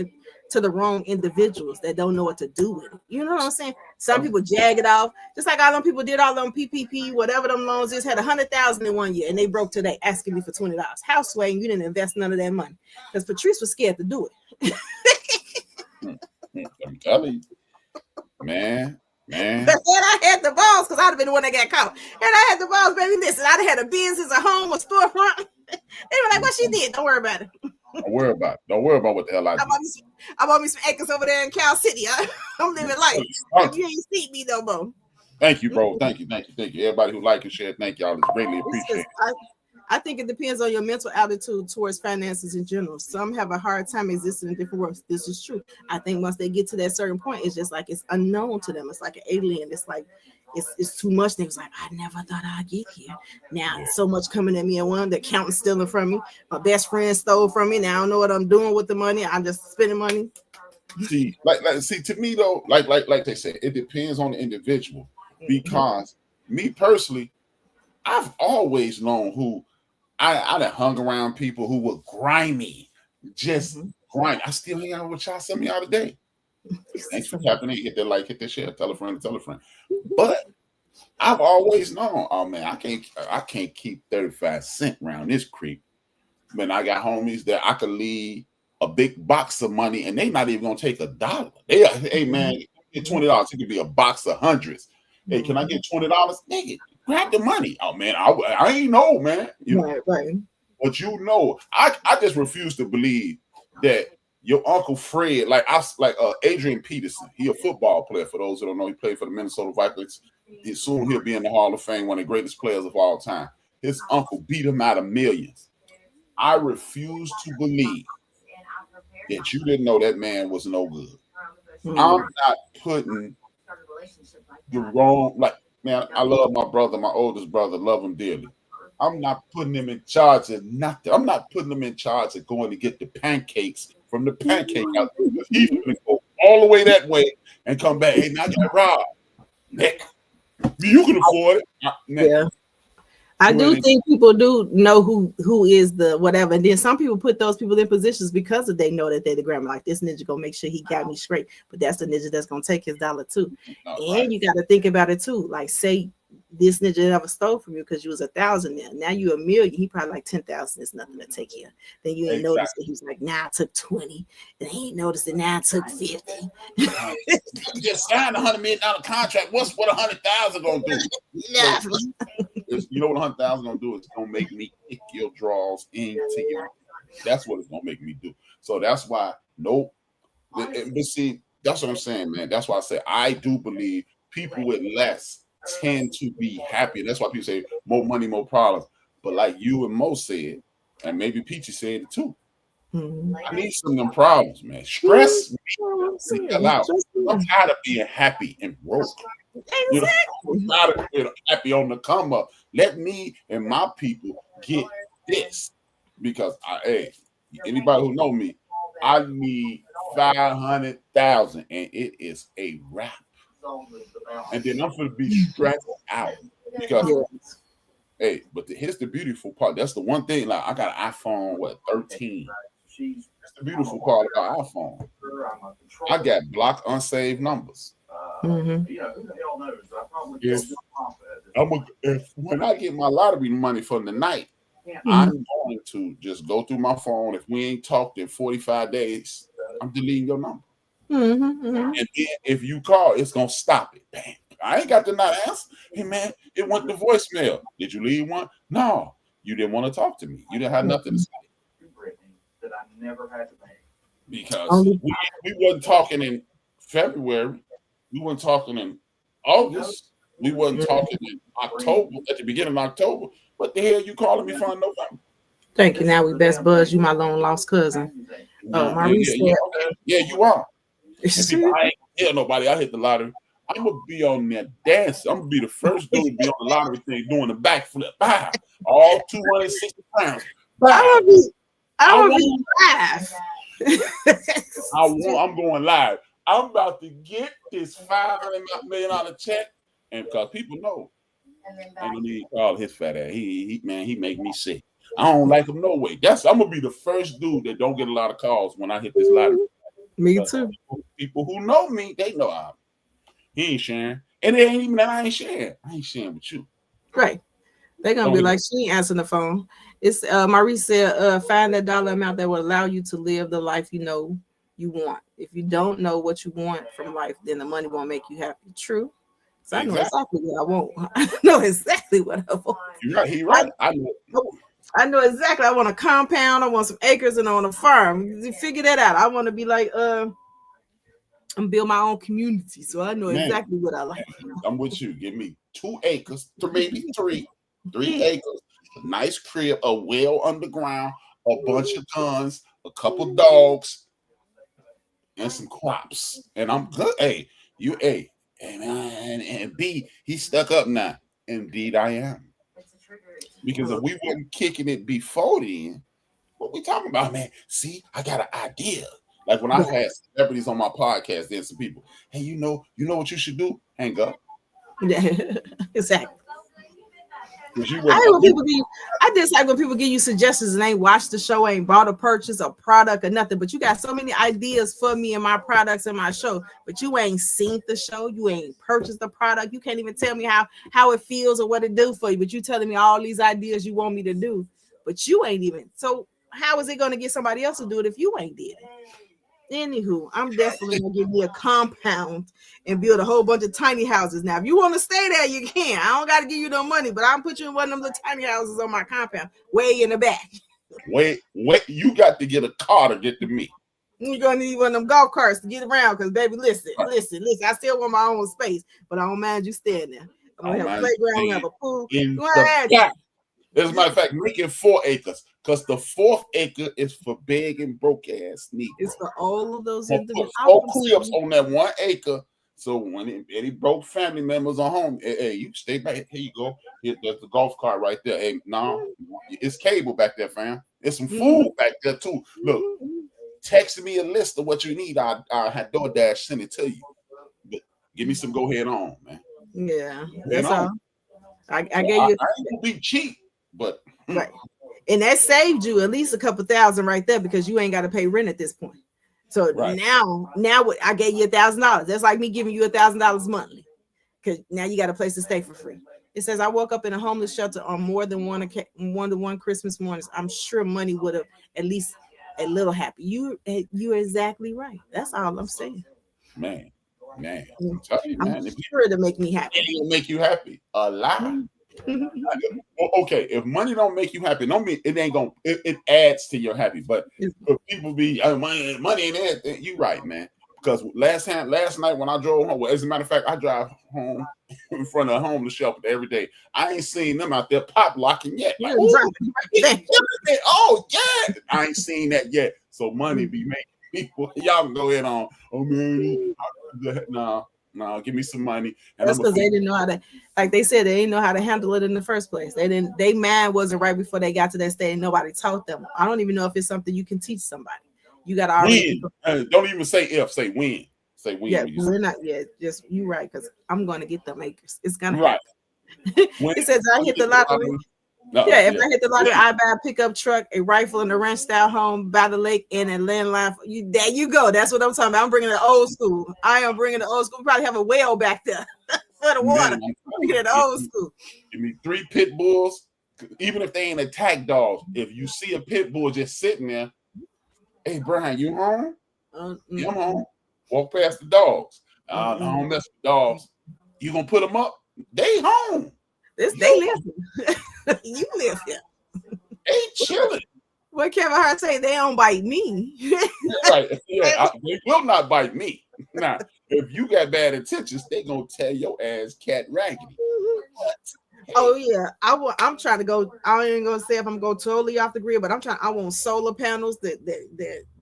to the wrong individuals that don't know what to do with it. You know what I'm saying? Some people jag it off, just like all them people did all them PPP, whatever them loans is, had 100,000 in 1 year, and they broke today asking me for $20. How sway you didn't invest none of that money? Because Patrice was scared to do it.
I'm telling you, man.
But then I had the balls because I'd have been the one that got caught. And I had the balls, baby. Listen, I'd have had a business, a home, a storefront. They were like, what she did? Don't worry about it.
Don't worry about it. Don't worry about what the hell I did.
I bought me some acres over there in Cal City. I'm living life. You ain't see me no more.
Thank you, bro. Thank you. Everybody who like and share, thank y'all. It's greatly appreciated.
I think it depends on your mental attitude towards finances in general. Some have a hard time existing in different worlds. This is true. I think once they get to that certain point, it's just like it's unknown to them. It's like an alien. It's like it's too much. They was like, I never thought I'd get here. Now so much coming at me at one. The accountant's stealing from me. My best friend stole from me. Now I don't know what I'm doing with the money. I'm just spending money.
See, see, to me though, like they said, it depends on the individual. Because me personally, I've always known who I done hung around people who were grimy, just grimy. I still hang out with y'all some of y'all today. Thanks for tapping in. Hit that like, hit that share, tell a friend. But I've always known, oh man, I can't keep 35 cents around this creep. Man, I got homies that I could leave a big box of money and they not even gonna take $1. They are, hey man, get $20. It could be a box of hundreds. Hey, can I get $20? Nigga, grab the money. Oh man, I ain't know, man. You know, right. But you know, I just refuse to believe that your Uncle Fred, like Adrian Peterson, he a football player. For those who don't know, he played for the Minnesota Vikings. He'll be in the Hall of Fame, one of the greatest players of all time. His uncle beat him out of millions. I refuse to believe that you didn't know that man was no good. I'm not putting the wrong, like, man, I love my brother, my oldest brother, love him dearly. I'm not putting him in charge of nothing. I'm not putting him in charge of going to get the pancakes from the pancake house. He's going to go all the way that way and come back. Hey, now I got robbed. Nick, you can afford it.
Yeah. I do think people do know who is the whatever, and then some people put those people in positions because they know that they're the grandma. Like, this ninja gonna make sure he got me straight, but that's the ninja that's gonna take his dollar too. And you got to think about it too. Like, say this ninja never stole from you because you was 1,000 there. Now you $1 million. He probably like 10,000 is nothing to take here. Then you ain't noticed that he's like, now I took 20, and he ain't noticed that now I took 50.
Just signed $100 million contract. What's what 100,000 gonna do? You know what 100,000 gonna do? It's gonna make me kick your draws into your. That's what it's gonna make me do. So that's why nope. But see, that's what I'm saying, man. That's why I say I do believe people with less tend to be happy. That's why people say more money, more problems. But like you and Mo said, and maybe Peachy said it too. I need some of them problems, man. Stress me the hell out. I'm tired of being happy and broke. You know, I'm tired of being happy on the come up. Let me and my people get this, because anybody who know me, I need 500,000 and it is a wrap. And then I'm gonna be stressed out because but here's the beautiful part. That's the one thing. Like, I got an iPhone 13. That's the beautiful part about iPhone. I got blocked unsaved numbers. When I get my lottery money from the night, I'm going to just go through my phone. If we ain't talked in 45 days, I'm deleting your number. And then if you call, it's gonna stop it. Bam. I ain't got to not answer. Hey man, it went to voicemail. Did you leave one? No, you didn't want to talk to me. You didn't have nothing to say. That I never had to make. Because we wasn't talking in February. We weren't talking in August. We wasn't talking in October, at the beginning of October. What the hell you calling me from November?
Thank you. Now we best buzz. You my long lost cousin.
Yeah, you are. People, I ain't hear nobody. I hit the lottery. I'm gonna be on there dancing. I'm gonna be the first dude to be on the lottery thing doing the backflip. All 260 pounds.
But I'm
going live. I'm about to get this $500 million check, and because people know, ain't no need to call his fat ass. He make me sick. I don't like them no way. I'm gonna be the first dude that don't get a lot of calls when I hit this lottery.
Me too.
People who know me, they know he ain't sharing. And it ain't even that I ain't sharing. I ain't sharing with you.
Right. They're gonna be like, she ain't answering the phone. It's Maurice said, find that dollar amount that will allow you to live the life you know you want. If you don't know what you want from life, then the money won't make you happy. True. So I know exactly what I want. I know exactly what I want.
You're right. He's right.
I know exactly. I want a compound. I want some acres, and I want a farm. You figure that out. I want to be like, and build my own community. So I know exactly what I like.
I'm with you. Give me 2 acres, maybe 3 acres, a nice crib, a well underground, a bunch of guns, a couple dogs, and some crops. And I'm good. And B, he's stuck up now. Indeed, I am. Because if we weren't kicking it before then, what we talking about, man? See, I got an idea. Like when I had celebrities on my podcast, then some people, hey, you know what you should do? Hang up.
Exactly. I dislike when people give you suggestions and ain't watched the show, ain't bought a purchase, a product, or nothing. But you got so many ideas for me and my products and my show, but you ain't seen the show, you ain't purchased the product, you can't even tell me how it feels or what it do for you. But you telling me all these ideas you want me to do, but you ain't even. So how is it going to get somebody else to do it if you ain't did it? Anywho, I'm definitely gonna give you a compound and build a whole bunch of tiny houses. Now, if you want to stay there, you can. I don't got to give you no money, but I'll put you in one of them little tiny houses on my compound, way in the back.
Wait, you got to get a car to get to me.
You're gonna need one of them golf carts to get around, because baby, listen. I still want my own space, but I don't mind you staying there. I'm gonna have a playground, we have a pool.
As a matter of fact, make it 4 acres, because the 4th acre is for big and broke ass Negroes.
It's for all of those individuals.
4 cribs on that 1 acre. So when any broke family members are home, hey, you stay back. Here you go. There's the golf cart right there. Hey, no, it's cable back there, fam. There's some food back there too. Look, text me a list of what you need. I'll have DoorDash send it to you. But give me some. Go ahead on, man.
Yeah, that's all. I gave you.
I ain't gonna be cheap. But
right, and that saved you at least a couple thousand right there, because you ain't got to pay rent at this point. So now I gave you $1,000. That's like me giving you $1,000 monthly, because now you got a place to stay for free. It says I woke up in a homeless shelter on more than one Christmas mornings. I'm sure money would have at least a little happy. You're exactly right. That's all I'm saying.
Man. I'm telling you, man.
I'm sure it'll make me happy.
It'll make you happy. A lot. Okay, if money don't make you happy, don't mean it ain't gonna. It adds to your happy. But if people be money ain't everything, you right, man. Because last night when I drove home, well, as a matter of fact, I drive home in front of a homeless shelter every day. I ain't seen them out there pop locking yet. Like, oh yeah, I ain't seen that yet. So money be making people. Y'all can go ahead on. Oh man, no, give me some money. And
that's because they didn't know how to, like they said, they didn't know how to handle it in the first place. They mind wasn't right before they got to that stage. Nobody taught them. I don't even know if it's something you can teach somebody. You got to already.
Don't even say if, say when. Say when.
Yeah, we're not yet. Just you right, because I'm going to get them acres. It's gonna
right.
It says I hit the lottery. If I hit the lottery, I buy a pickup truck, a rifle, and a ranch style home by the lake, and a landline. There you go. That's what I'm talking about. I'm bringing the old school. I am bringing the old school. We probably have a well back there for the water. I'm bringing the old school.
Give me 3 pit bulls, even if they ain't attack dogs. If you see a pit bull just sitting there, hey Brian, you home? Yeah, I'm home. Walk past the dogs. I don't mess with dogs. You gonna put them up? They home.
They live. You live here.
They chilling.
What Kevin Hart say? They don't bite me.
Right. Yeah, they will not bite me. Now, if you got bad intentions, they gonna tear your ass cat raggedy.
Oh yeah, I'm trying to go. I ain't gonna say if I'm going totally off the grid, but I want solar panels that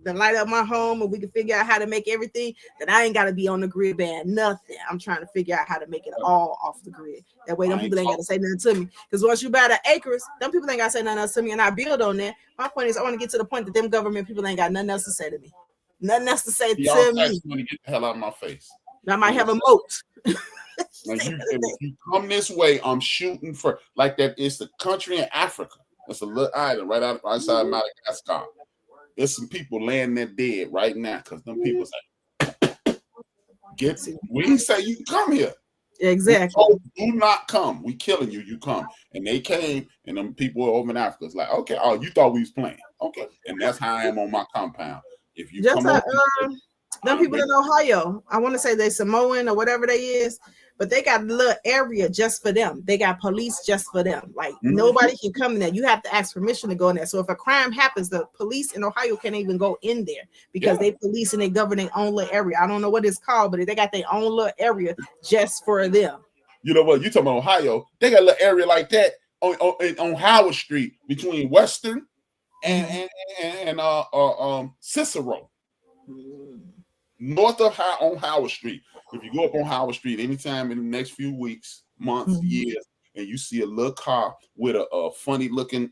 light up my home, and we can figure out how to make everything that I ain't got to be on the grid band. Nothing. I'm trying to figure out how to make it all off the grid. That way, them people ain't got to say nothing to me. Because once you buy the acres, them people ain't got to say nothing else to me, and I build on that. My point is, I want to get to the point that them government people ain't got nothing else to say to me. Nothing else to say to me.
Get the hell out of my face.
I might have a moat.
Like if you come this way, I'm shooting for like that. It's the country in Africa. It's a little island right outside Madagascar. There's some people laying there dead right now because them people say, we say you come here.
Exactly.
Do not come. We killing you. You come. And they came, and them people over in Africa was like, okay, oh, you thought we was playing. Okay. And that's how I am on my compound. If you
just
come over,
them people in Ohio, I want to say they Samoan or whatever they is, but they got a little area just for them. They got police just for them. Like nobody can come in there. You have to ask permission to go in there. So if a crime happens, the police in Ohio can't even go in there because they police and they govern their own little area. I don't know what it's called, but they got their own little area just for them.
You know what? You talking about Ohio? They got a little area like that on Howard Street between Western and Cicero. North of on Howard Street. If you go up on Howard Street anytime in the next few weeks, months, years, and you see a little car with a funny looking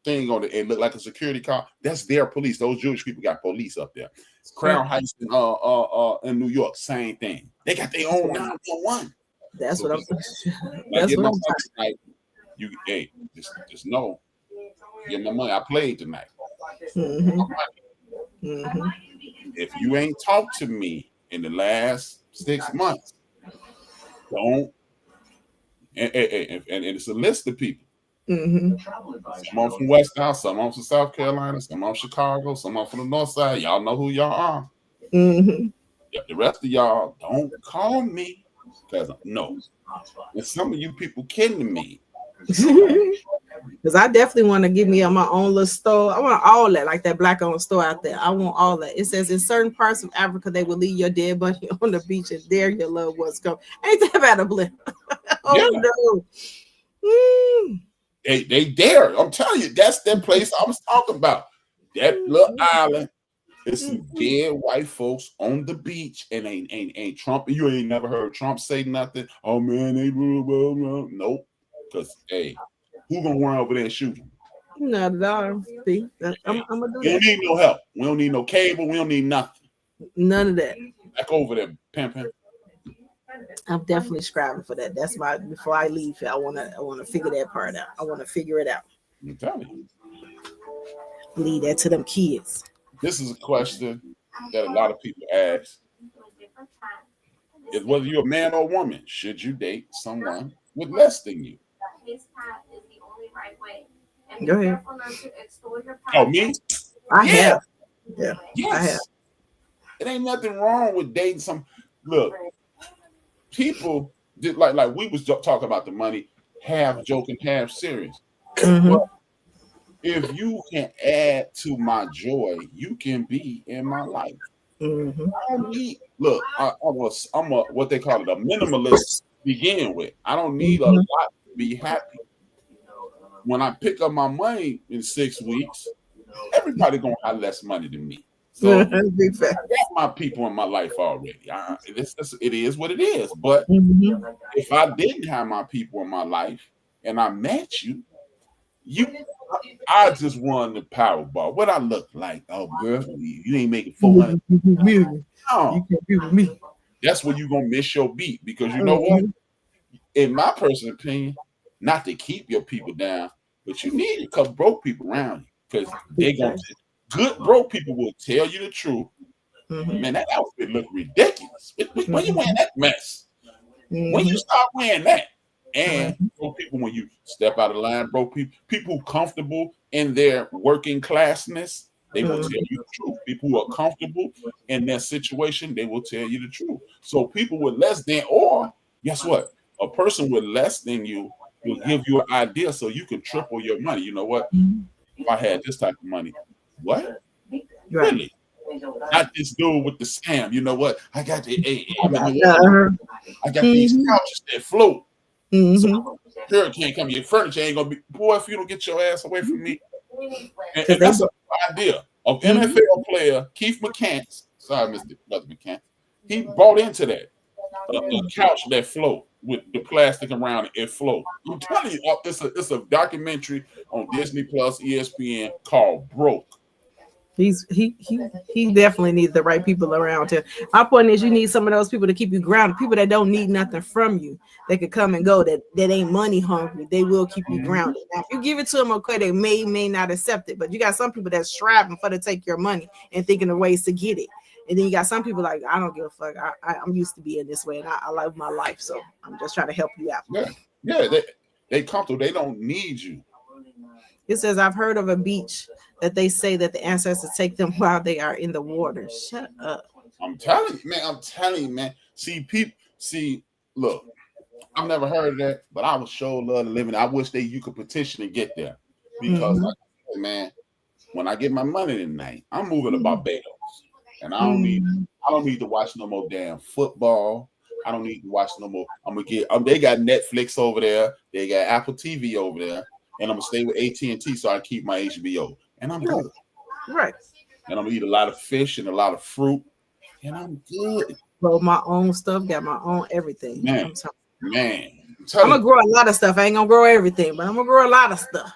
thing on it and look like a security car, that's their police. Those Jewish people got police up there. Crown Heights in New York, same thing. They got their own 911.
That's
so
what I'm
saying. That's what I'm saying. You just know, get my money. I played tonight. If you ain't talked to me in the last 6 months, don't. And it's a list of people. Some are from West House, some are from South Carolina, some are from Chicago, some are from the North Side. Y'all know who y'all are. The rest of y'all don't call me because no. And some of you people kidding me.
Because I definitely want to give me my own little store. I want all that, like that black-owned store out there. I want all that. It says in certain parts of Africa, they will leave your dead body on the beach, and there your loved ones come. Ain't that bad a blip? No.
They dare. I'm telling you, that's that place I was talking about. That little island. It's some dead white folks on the beach, and ain't Trump. You ain't never heard Trump say nothing. Oh man, they nope. Because hey, who gonna run over there and shoot him?
Not at all. See, I'm gonna do that.
We don't need no help. We don't need no cable. We don't need nothing.
None of that.
Back over there, pimping.
I'm definitely scribing for that. That's my before I leave. I wanna figure that part out. I want to figure it out.
I'm telling you.
Leave that to them kids.
This is a question that a lot of people ask. Is whether you're a man or a woman, should you date someone with less than you?
Go ahead.
Oh, me?
I have. Yeah.
Yes.
I have.
It ain't nothing wrong with dating some. Look, people did like we was talking about the money, half joking, half serious. But if you can add to my joy, you can be in my life. I don't need. Look, I'm a what they call it, a minimalist to begin with. I don't need a lot to be happy. When I pick up my money in 6 weeks, everybody gonna have less money than me. So I got my people in my life already. It is what it is. But if I didn't have my people in my life and I met you, I just won the Powerball. What I look like? Oh, girl, you ain't making 400 million. No. You can't be with me. That's when you're gonna miss your beat because you know what? In my personal opinion, not to keep your people down, but you need a couple broke people around you because they gonna good broke people will tell you the truth. Man, that outfit look ridiculous. When you wearing that mess? When you start wearing that? And broke people, when you step out of line, broke people comfortable in their working classness, they will tell you the truth. People who are comfortable in their situation, they will tell you the truth. So people with less than, or guess what? A person with less than you will give you an idea so you can triple your money. You know what? If I had this type of money, what? Really? Not this dude with the scam. You know what? I got the I got these couches that float. So hurricane come, your furniture ain't gonna be. Boy, if you don't get your ass away from me. And that's an idea of NFL player Keith McCants. Sorry, Mr. McCants. He bought into that. A couch that float with the plastic around it float. I'm telling you, it's a documentary on Disney Plus, ESPN called Broke.
He definitely needs the right people around him. My point is, you need some of those people to keep you grounded. People that don't need nothing from you, they could come and go. That ain't money hungry. They will keep you grounded. Now, if you give it to them, okay, they may not accept it. But you got some people that's striving for to take your money and thinking of ways to get it. And then you got some people like, I don't give a fuck. I'm used to being this way, and I love my life, so I'm just trying to help you out.
Yeah. They comfortable. They don't need you.
It says, I've heard of a beach that they say that the ancestors take them while they are in the water. Shut up.
I'm telling you, man. Look, I've never heard of that, but I would show love to living. I wish you could petition and get there. Because like I said, man, when I get my money tonight, I'm moving to Barbados. And I don't need to watch no more damn football. I don't need to watch no more. I'm gonna get they got Netflix over there, they got Apple TV over there. And I'm gonna stay with AT&T so I keep my HBO, and I'm good.
Right.
And I'm gonna eat a lot of fish and a lot of fruit, and I'm good.
Grow my own stuff, got my own everything.
Man,
I'm gonna grow a lot of stuff. I ain't gonna grow everything, but I'm gonna grow a lot of stuff.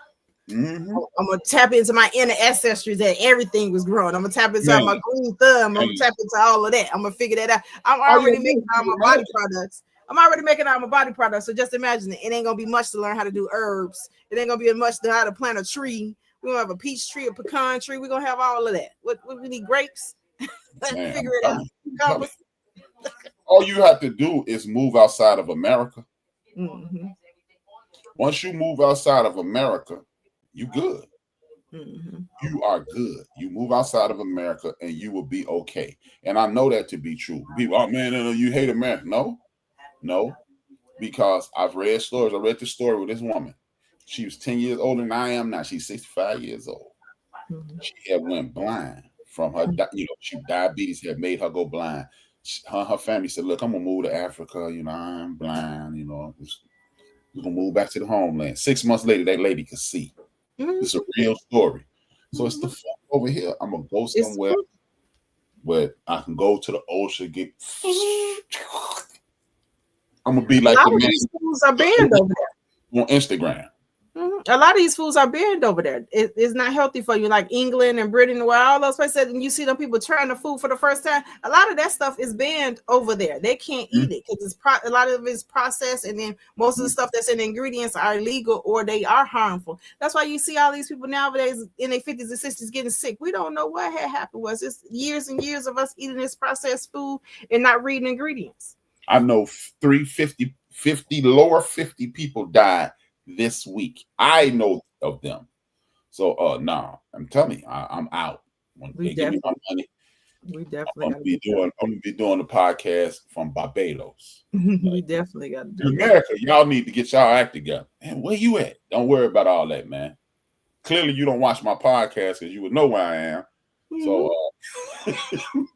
I'm gonna tap into my inner ancestry that everything was growing. I'm gonna tap into my green thumb. I'm gonna tap into all of that. I'm gonna figure that out. I'm already making all my body products. So just imagine it. It ain't gonna be much to learn how to do herbs. It ain't gonna be much to how to plant a tree. We're gonna have a peach tree, a pecan tree. We're gonna have all of that. What we need? Grapes. Figure it out.
All you have to do is move outside of America. Once you move outside of America, you good. You are good. You move outside of America and you will be okay. And I know that to be true. People, oh man, you hate America. No, because I've read stories. I read the story with this woman. She was 10 years older than I am now. She's 65 years old. She had went blind from her, she diabetes had made her go blind. Her family said, look, I'm gonna move to Africa, I'm blind, we're gonna move back to the homeland. 6 months later, that lady could see. It's a real story. So it's the fuck over here. I'm gonna go somewhere where I can go to the ocean, get I'm gonna be like the man.
These foods are banned over there
on Instagram.
A lot of these foods are banned over there. It's not healthy for you, like England and Britain, where all those places, and you see them people trying the food for the first time. A lot of that stuff is banned over there. They can't eat it because a lot of it is processed, and then most of the stuff that's in the ingredients are illegal or they are harmful. That's why you see all these people nowadays in their 50s and 60s getting sick. We don't know what had happened. Was it's years and years of us eating this processed food and not reading ingredients.
I know 50 lower 50 people died this week. I know of them. So I'm telling you, I'm out. When they give me my money, I'm gonna be doing the podcast from Barbados.
We definitely got to do
America. Y'all need to get y'all act together. Man, where you at? Don't worry about all that, man. Clearly you don't watch my podcast because you would know where I am. So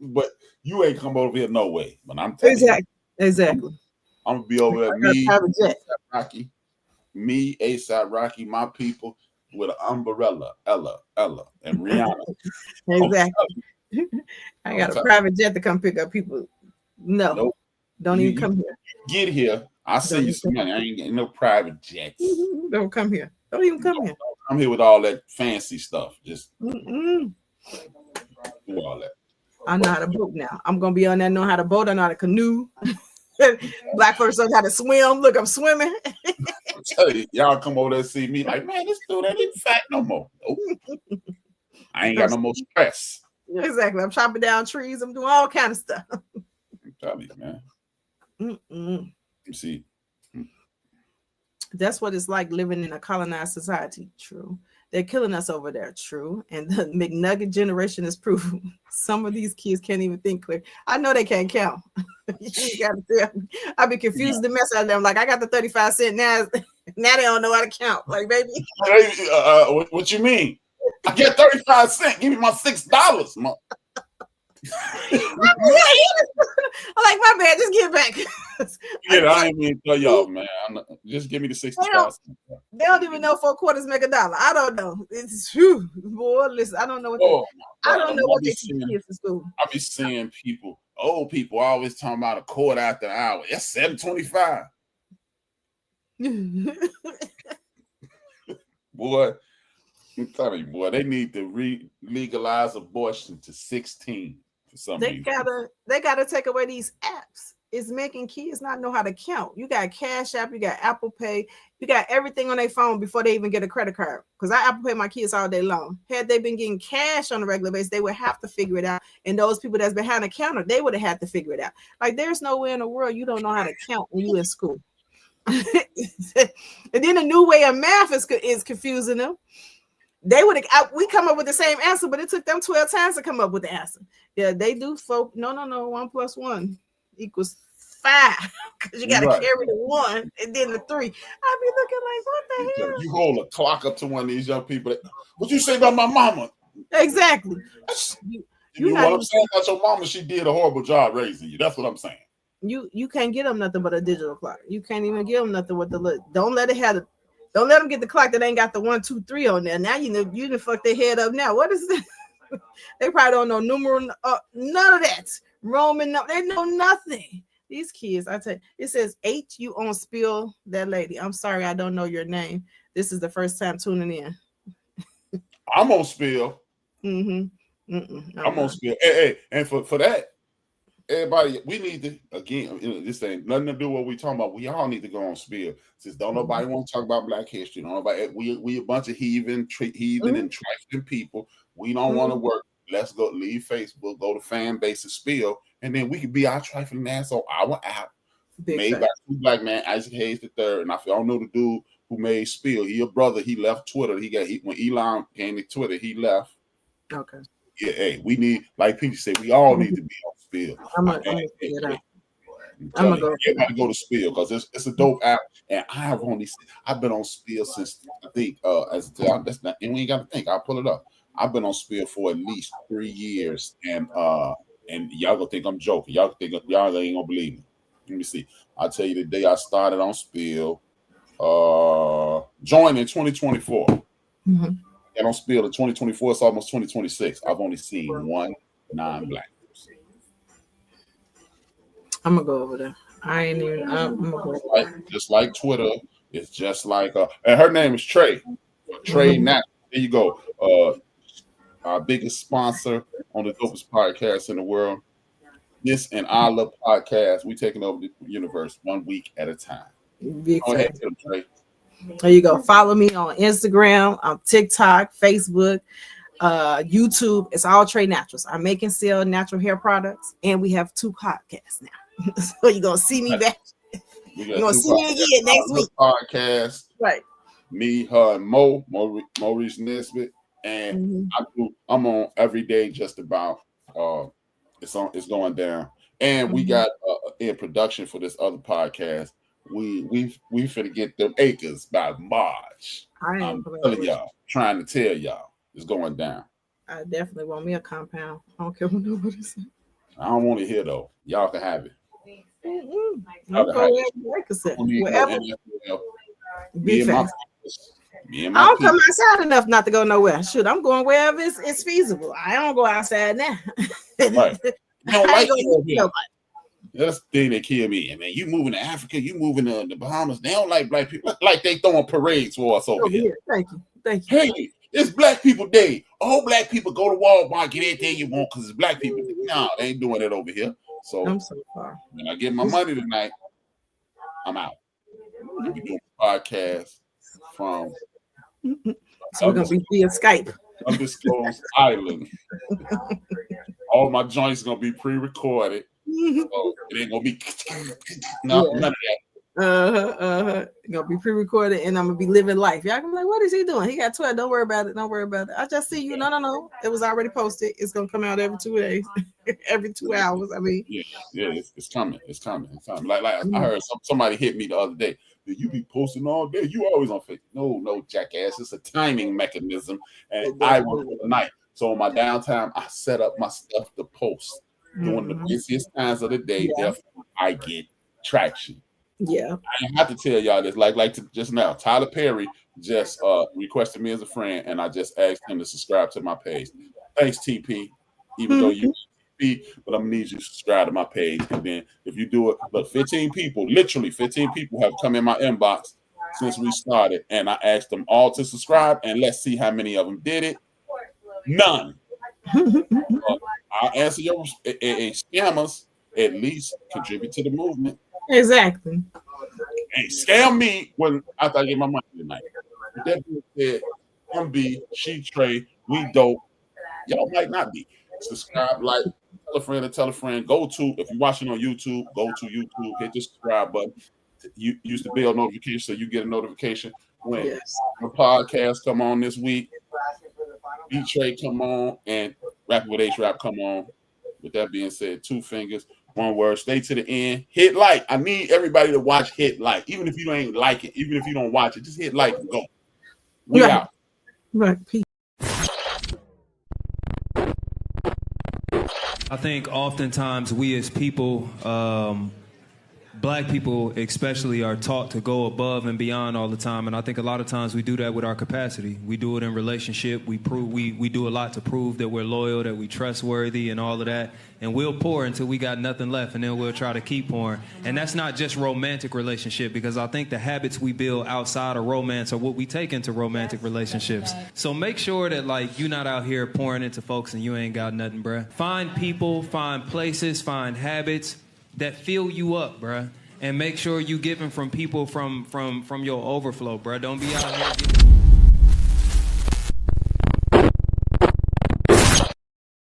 but you ain't come over here no way. But I'm telling you.
Exactly.
I'm gonna be over there. Me, ASAP Rocky, my people with an umbrella, Ella, and Rihanna.
Exactly. I got a private jet to come pick up people. No, don't even come here.
Get here. I'll send you some money. I ain't getting no private jets.
Don't come here. Don't even come here.
I'm here with all that fancy stuff. Just do all that.
I know how to boat now. I'm gonna be on there knowing how to boat. I know how to canoe. Black folks know how to swim. Look, I'm swimming.
I tell you, y'all come over there and see me like, man, this dude ain't fat no more. Nope. I ain't got no more stress.
Exactly. I'm chopping down trees. I'm doing all kind of stuff.
I'm telling you, man. You see.
That's what it's like living in a colonized society. True. They're killing us over there. True. And the McNugget generation is proof. Some of these kids can't even think clear. I know they can't count. You gotta tell me. I be confused the mess out of them. Like, I got the 35 cents now. Now they don't know how to count. Like, baby.
What you mean? I get 35 cents. Give me my $6.
I'm like, my bad, just give it back.
Yeah, I ain't mean to tell y'all, man. Just give me the 65 cents.
They don't even know 4 quarters make $1. I don't know. It's true. Boy, listen, I don't know what I don't know what they teach kids in school.
I be seeing people, old people always talking about a quarter after an hour. It's $7.25. Boy, I'm telling you, boy, they need to legalize abortion to 16 for some reason.
They gotta take away these apps. It's making kids not know how to count. You got Cash App, you got Apple Pay, you got everything on their phone before they even get a credit card. Because I Apple Pay my kids all day long. Had they been getting cash on a regular basis, they would have to figure it out. And those people that's behind the counter, they would have had to figure it out. Like there's no way in the world you don't know how to count when you in school. And then a new way of math is confusing them. They would have we come up with the same answer, but it took them 12 times to come up with the answer. Yeah, they do folk. No. 1 + 1 = 5. Because you gotta carry the 1 and then the 3. I'd be looking like, what the hell?
You hold a clock up to one of these young people. What you say about my mama?
Exactly.
You know what I'm saying about your mama? She did a horrible job raising you. That's what I'm saying.
You can't get them nothing but a digital clock. You can't even give them nothing with the look. Don't let them get the clock that ain't got the 1, 2, 3 on there. Now you know you done fuck their head up. Now what is this? They probably don't know numeral, none of that. Roman, they know nothing. These kids, I tell you, it says H, you on Spill that lady. I'm sorry, I don't know your name. This is the first time tuning in.
I'm on Spill.
I'm
on Spill. Hey, and for that, everybody, we need to, again, this ain't nothing to do with what we talking about. We all need to go on Spill. Since don't nobody want to talk about Black history. Don't nobody, we a bunch of heathen and trifling people. We don't want to work. Let's go leave Facebook, go to fan base and Spill, and then we can be our trifling ass on our app. Made by 2 black man, Isaac Hayes III. And I don't know the dude who made Spill. He a brother. He left Twitter. When Elon came to Twitter, he left.
Okay.
Yeah, hey, we need, like Peter said, we all need to be on Spill.
I'm gonna go.
Everybody go to Spill because it's a dope app, and I've been on Spill since I think that's not, and we ain't got to think. I'll pull it up. I've been on Spill for at least 3 years, and y'all gonna think I'm joking. Y'all ain't gonna believe me. Let me see. I'll tell you the day I started on Spill. Joined in 2024. And on Spill in 2024, it's almost 2026. I've only seen 1 non-black person.
I'm gonna go over there. I ain't even. I'm gonna go.
Just like Twitter, it's just like and her name is Trey. Trey Nat. There you go. Our biggest sponsor on the dopest podcast in the world. This and I Love Podcast. We taking over the universe 1 week at a time. Go ahead, Trey.
There you go. Follow me on Instagram, on TikTok, Facebook, YouTube. It's all Trey Naturals. I make and sell natural hair products, and we have 2 podcasts now. So you're gonna see me back. You're gonna see me again next week.
Podcast,
right?
Me, her, and Maurice Nesbitt, and I'm on every day. Just about. It's going down, and we got in production for this other podcast. We finna get them acres by March. I'm telling y'all, trying to tell y'all, it's going down.
I definitely want me a compound. I don't care what nobody says.
I don't want to hear though. Y'all can have it.
Wherever.
Me and my
I don't come outside enough not to go nowhere. Shoot, I'm going wherever it's feasible. I don't go outside now.
Right. You don't like nobody. That's the thing that killed me. Man, you moving to Africa, you moving to the Bahamas. They don't like black people. Like they throwing parades for us over here.
Thank you.
Hey, it's Black People Day. All black people go to Walmart, get anything you want because it's Black People Day. No, they ain't doing it over here. So
I'm so far.
When I get my money tonight, I'm out. We doing a podcast from.
So we're gonna be via Skype.
Undisclosed island. All my joints gonna be pre-recorded. So it ain't gonna be none of that.
Gonna be pre-recorded, and I'm gonna be living life. Y'all gonna be like, what is he doing? He got 12. Don't worry about it. I just see you. No. It was already posted. It's gonna come out every 2 days, every 2 hours. I mean,
it's coming. Like I heard somebody hit me the other day. You be posting all day. You always on Facebook. No, jackass. It's a timing mechanism, and I work for the night. So on my downtime, I set up my stuff to post during the busiest times of the day. Therefore, I get traction.
Yeah,
I have to tell y'all this. Like just now, Tyler Perry just requested me as a friend, and I just asked him to subscribe to my page. Thanks, TP. Even though you TP, but I'm gonna need you to subscribe to my page, and then if you do it, look, 15 people, literally 15 people have come in my inbox since we started, and I asked them all to subscribe, and let's see how many of them did it. None. I'll answer your scammers. At least contribute to the movement.
Exactly.
Hey, scam me when after I get my money tonight. With that being said, MB, She Trey, we dope. Y'all might not be. Subscribe, like, tell a friend to tell a friend. Go to, if you're watching on YouTube, go to YouTube, hit the subscribe button. You use the bell notification so you get a notification when the podcast come on this week. B Trey come on and Rapping with H-Rap come on. With that being said, 2 fingers, 1 word. Stay to the end. Hit like. I need everybody to watch. Hit like. Even if you ain't like it, even if you don't watch it, just hit like and go. We out.
Right. Peace.
I think oftentimes we as people, black people especially, are taught to go above and beyond all the time, and I think a lot of times we do that with our capacity. We do it in relationship. We do a lot to prove that we're loyal, that we're trustworthy, and all of that. And we'll pour until we got nothing left, and then we'll try to keep pouring. And that's not just romantic relationship, because I think the habits we build outside of romance are what we take into romantic relationships. So make sure that, like, you're not out here pouring into folks and you ain't got nothing, bruh. Find people, find places, find habits that fill you up, bruh. And make sure you giving from people from your overflow, bruh. Don't be out here